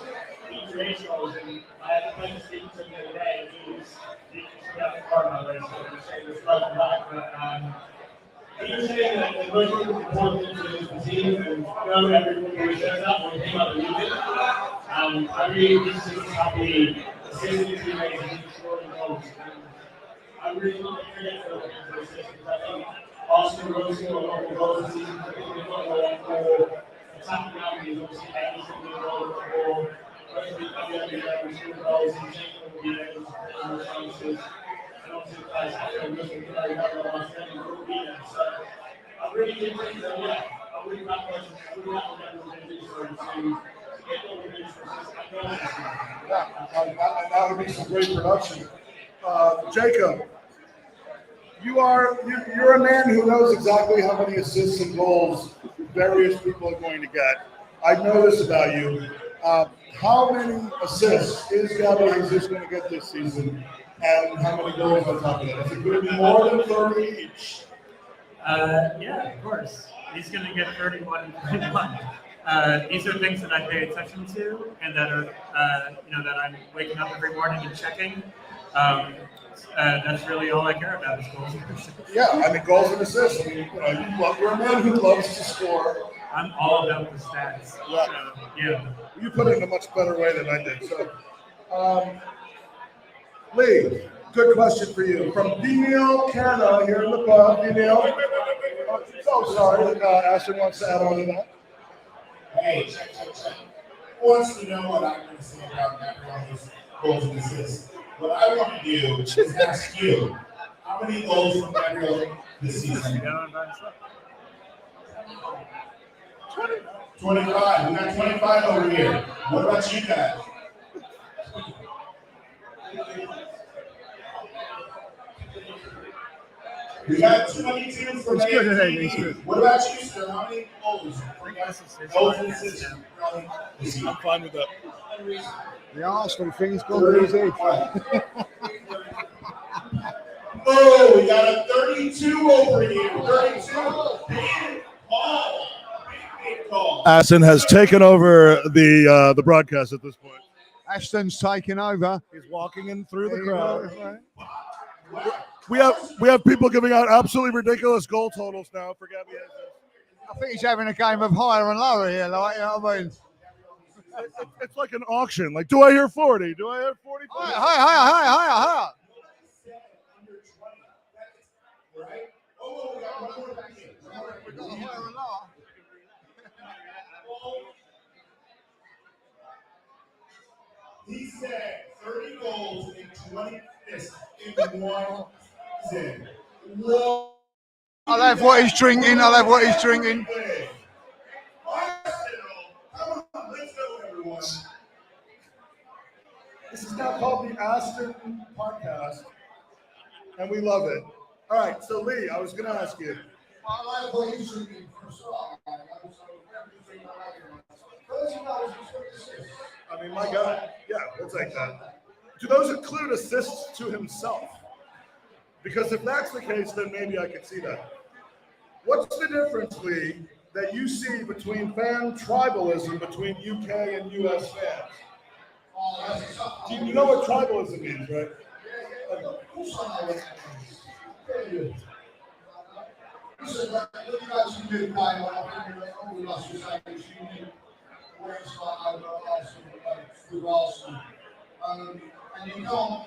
[SPEAKER 8] he creates goals, and I had a pleasure speaking to him the other day, and he was he was saying that the most important thing is the team and know everyone who shows up when he came out of the region. I really just happy seeing the teammates and scoring goals. I really want to forget for the assists because I think Aston will score a lot of goals this season. I think they've got a lot more attacking avenues, obviously every single goal or whether it's every year we score goals and Jacob will be able to create more chances. And obviously the guys have to look at very well on our training will be there. So I really do think that I really back us and I really like what we're going to do to get all the news for us.
[SPEAKER 1] Yeah, and that would be some great production. Jacob, you're a man who knows exactly how many assists and goals various people are going to get. I know this about you. How many assists is Gabriel Jesus going to get this season, and how many goals on top of that? Is it going to be more than 30 each?
[SPEAKER 7] Yeah, of course. He's going to get 31 and 31. These are things that I pay attention to, and that are, that I'm waking up every morning and checking. That's really all I care about is goals and assists.
[SPEAKER 1] Yeah, I mean goals and assists. I mean, you're a man who loves to score.
[SPEAKER 7] I'm all about the stats.
[SPEAKER 1] Yeah.
[SPEAKER 7] So, yeah.
[SPEAKER 1] You put it in a much better way than I did. So, Lee, good question for you. From Daniel Canada here in the club. Daniel. Oh, sorry. Aston wants to add on to that.
[SPEAKER 6] Hey, check. Who wants to know what I'm going to say about Gabriel's goals and assists? What I want to do is ask you, how many goals from Gabriel this season? 25. We got 25 over here. What about you guys? We got 22 from TGP. What about you, sir? How many goals? Goals and assists.
[SPEAKER 1] I'm fine with that.
[SPEAKER 4] The Arsenal thing's gone to his head.
[SPEAKER 6] Oh, we got a 32 over here. 32. Big call.
[SPEAKER 1] Aston has taken over the broadcast at this point.
[SPEAKER 4] Aston's taken over.
[SPEAKER 1] He's walking in through the crowd. We have people giving out absolutely ridiculous goal totals now for Gabby Jesus.
[SPEAKER 4] I think he's having a game of higher and lower here, like, you know what I mean?
[SPEAKER 1] It's like an auction. Like, do I hear 40? Do I hear 45?
[SPEAKER 4] Hi.
[SPEAKER 6] Oh, we got one more back here.
[SPEAKER 4] We've got higher and lower.
[SPEAKER 6] He said 30 goals and 20 assists in one season. Whoa.
[SPEAKER 4] I'll have what he's drinking.
[SPEAKER 6] Arsenal, come on, let's go, everyone.
[SPEAKER 1] This is now called the Aston Podcast, and we love it. All right, so Lee, I was going to ask you.
[SPEAKER 4] I like what he's drinking for sure.
[SPEAKER 1] I mean, my God, yeah, we'll take that. Do those include assists to himself? Because if that's the case, then maybe I could see that. What's the difference, Lee, that you see between fan tribalism between UK and US fans? Do you know what tribalism means, right?
[SPEAKER 4] And you can't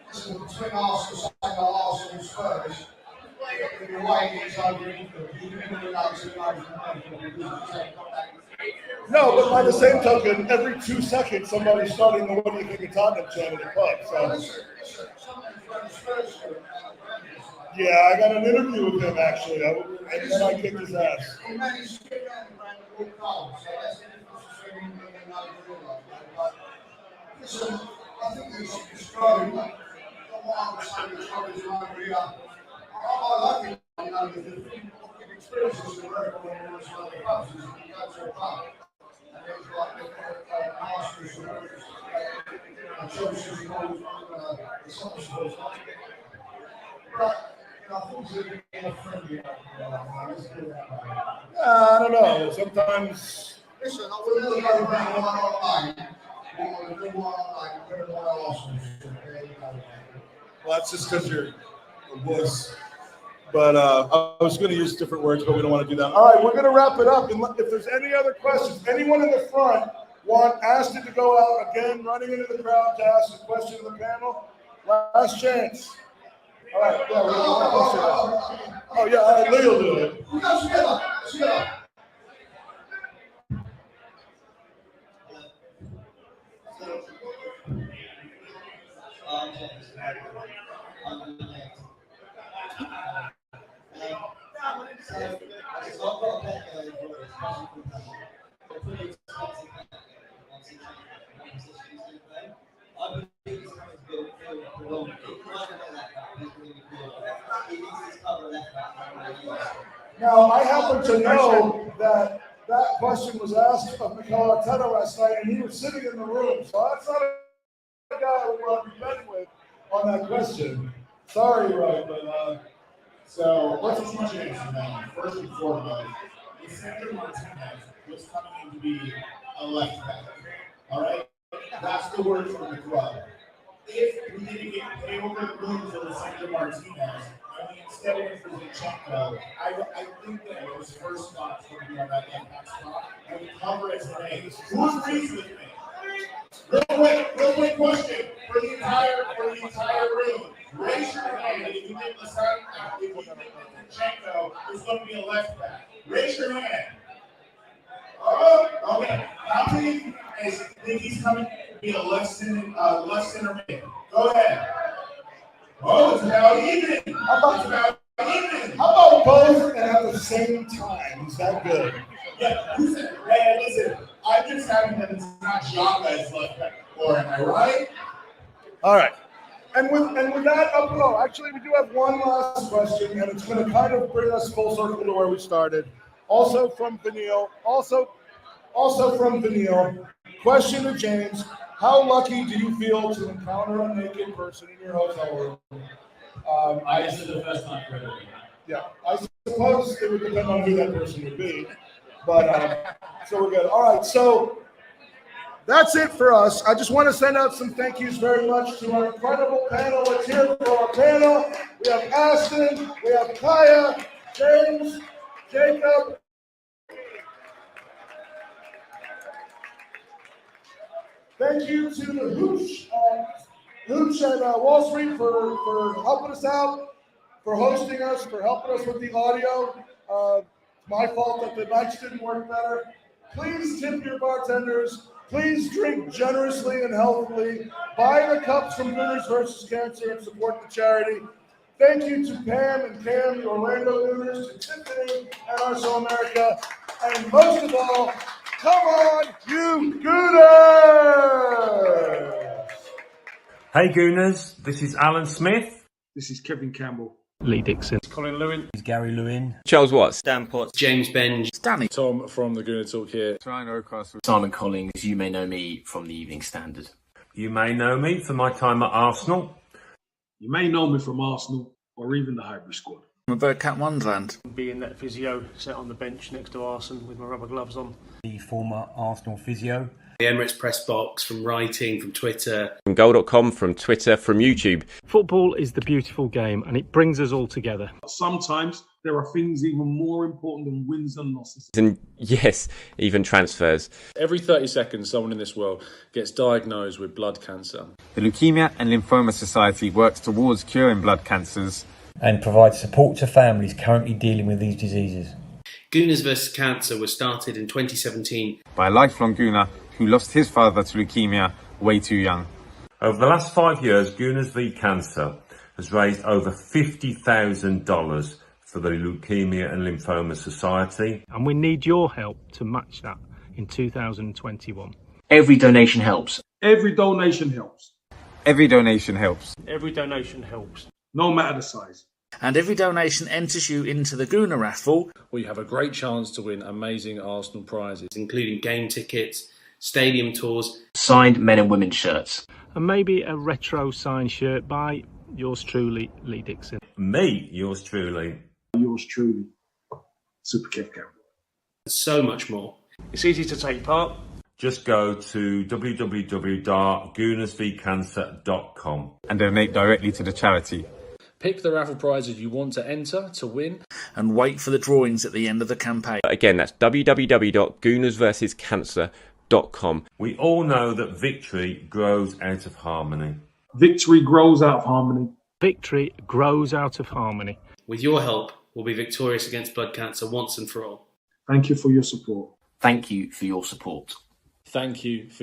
[SPEAKER 4] listen between Arsenal and Arsenal and Spurs. In a way, it's over England. You can relate to
[SPEAKER 1] No, but by the same token, every 2 seconds somebody's starting the "What do you think of Tottenham" chant in the club. So, yeah, I got an interview with him actually, and then I kicked his ass.
[SPEAKER 4] Listen, I think it's growing. What I was saying is probably I like it. You know, the experiences in America when you're in some other clubs is you go to a pub and it's like Arsenal Chelsea's goals, the Somerset's. But I think it's a bit more friendly.
[SPEAKER 1] I don't know. Sometimes
[SPEAKER 4] Listen, I would never go back one online. I'm going to do one online. I'm going to buy Arsenal. There you go.
[SPEAKER 1] Well, that's just because you're a wuss. But I was going to use different words, but we don't want to do that. All right, we're going to wrap it up. And if there's any other questions, anyone in the front want Aston to go out again, running into the crowd to ask a question to the panel? Last chance. All right, yeah, we're oh yeah, all right, Lee will do it.
[SPEAKER 4] We go together. Together.
[SPEAKER 1] Now, I happen to know that that question was asked of Mikel Arteta last night, and he was sitting in the room. So that's not a guy I would be betting with on that question. Sorry, right, but
[SPEAKER 6] So what's the teaching answer now? First and foremost, Lisandro Martinez was coming in to be a left back. All right, that's the word from the club. If we didn't get paid over the moon for Lisandro Martinez, and we instead went for Zinchenko, I think that his first spot is going to be on that left back spot, and we cover his name. Who agrees with me? Real quick question for the entire room. Raise your hand if you think Zinchenko is going to be a left back. Raise your hand. Oh, okay. How many think he's coming to be a left center mid? Go ahead. Oh, it's about even. How
[SPEAKER 1] about both and at the same time? Is that good?
[SPEAKER 6] Yeah. Hey, listen. I'm just having that it's not Xhaka as left back. Or am I right?
[SPEAKER 1] All right. And with that up low, actually, we do have one last question, and it's going to kind of bring us full circle to where we started. Also from Vanille. Also from Vanille. Question to James: how lucky do you feel to encounter a naked person in your hotel room?
[SPEAKER 2] This is the first time for everyone.
[SPEAKER 1] Yeah, I suppose it would depend on who that person would be, but so we're good. All right, so that's it for us. I just want to send out some thank yous very much to our incredible panel. Let's hear it for our panel. We have Aston, we have Kaya, James, Jacob. Thank you to the Hooch at Wall Street for helping us out, for hosting us, for helping us with the audio. It's my fault that the mics didn't work better. Please tip your bartenders. Please drink generously and healthily. Buy the cups from Gooners vs. Cancer and support the charity. Thank you to Pam and Cam, the Orlando Gooners, to Tiffany and Also America, and most of all, come on, you Gooners!
[SPEAKER 9] Hey Gooners, this is Alan Smith.
[SPEAKER 10] This is Kevin Campbell.
[SPEAKER 3] Lee Dixon.
[SPEAKER 10] Colin Lewin.
[SPEAKER 9] This is Gary Lewin.
[SPEAKER 11] Charles Watts.
[SPEAKER 12] Dan Potts. James Benge.
[SPEAKER 10] Stanley. Tom from the Gooner Talk here.
[SPEAKER 13] Ryan Oakcastle.
[SPEAKER 12] Simon Collins. You may know me from the Evening Standard.
[SPEAKER 9] You may know me for my time at Arsenal.
[SPEAKER 10] You may know me from Arsenal or even the Hybrid Squad.
[SPEAKER 13] I'm a Birdcat Wonderland.
[SPEAKER 3] Being that physio sat on the bench next to Arsenal with my rubber gloves on.
[SPEAKER 9] The former Arsenal physio.
[SPEAKER 12] The Emirates Press Box, from writing, from Twitter.
[SPEAKER 11] From goal.com, from Twitter, from YouTube.
[SPEAKER 3] Football is the beautiful game and it brings us all together.
[SPEAKER 10] Sometimes there are things even more important than wins and losses.
[SPEAKER 11] And yes, even transfers.
[SPEAKER 14] Every 30 seconds, someone in this world gets diagnosed with blood cancer.
[SPEAKER 13] The Leukemia and Lymphoma Society works towards curing blood cancers
[SPEAKER 15] and provides support to families currently dealing with these diseases.
[SPEAKER 12] Gooners vs. Cancer was started in 2017
[SPEAKER 13] by a lifelong Gooner who lost his father to leukemia way too young.
[SPEAKER 9] Over the last 5 years, Gooners v Cancer has raised over $50,000 for the Leukemia and Lymphoma Society.
[SPEAKER 3] And we need your help to match that in 2021.
[SPEAKER 12] Every donation helps.
[SPEAKER 10] Every donation helps.
[SPEAKER 13] Every donation helps.
[SPEAKER 3] Every donation helps.
[SPEAKER 10] No matter the size.
[SPEAKER 16] And every donation enters you into the Gooner raffle,
[SPEAKER 14] where you have a great chance to win amazing Arsenal prizes,
[SPEAKER 12] including game tickets, stadium tours, signed men and women's shirts,
[SPEAKER 3] and maybe a retro signed shirt by yours truly, Lee Dixon.
[SPEAKER 9] Me, yours truly.
[SPEAKER 10] Yours truly, Super Kev Campbell.
[SPEAKER 12] So much more.
[SPEAKER 3] It's easy to take part.
[SPEAKER 9] Just go to www.gunnersvcancer.com
[SPEAKER 13] and donate directly to the charity.
[SPEAKER 14] Pick the raffle prizes you want to enter to win.
[SPEAKER 16] And wait for the drawings at the end of the campaign.
[SPEAKER 11] Again, that's www.gunnersvscancer.com.
[SPEAKER 9] We all know that victory grows out of harmony.
[SPEAKER 10] Victory grows out of harmony.
[SPEAKER 3] Victory grows out of harmony.
[SPEAKER 12] With your help, we'll be victorious against blood cancer once and for all.
[SPEAKER 10] Thank you for your support.
[SPEAKER 15] Thank you for your support.
[SPEAKER 14] Thank you for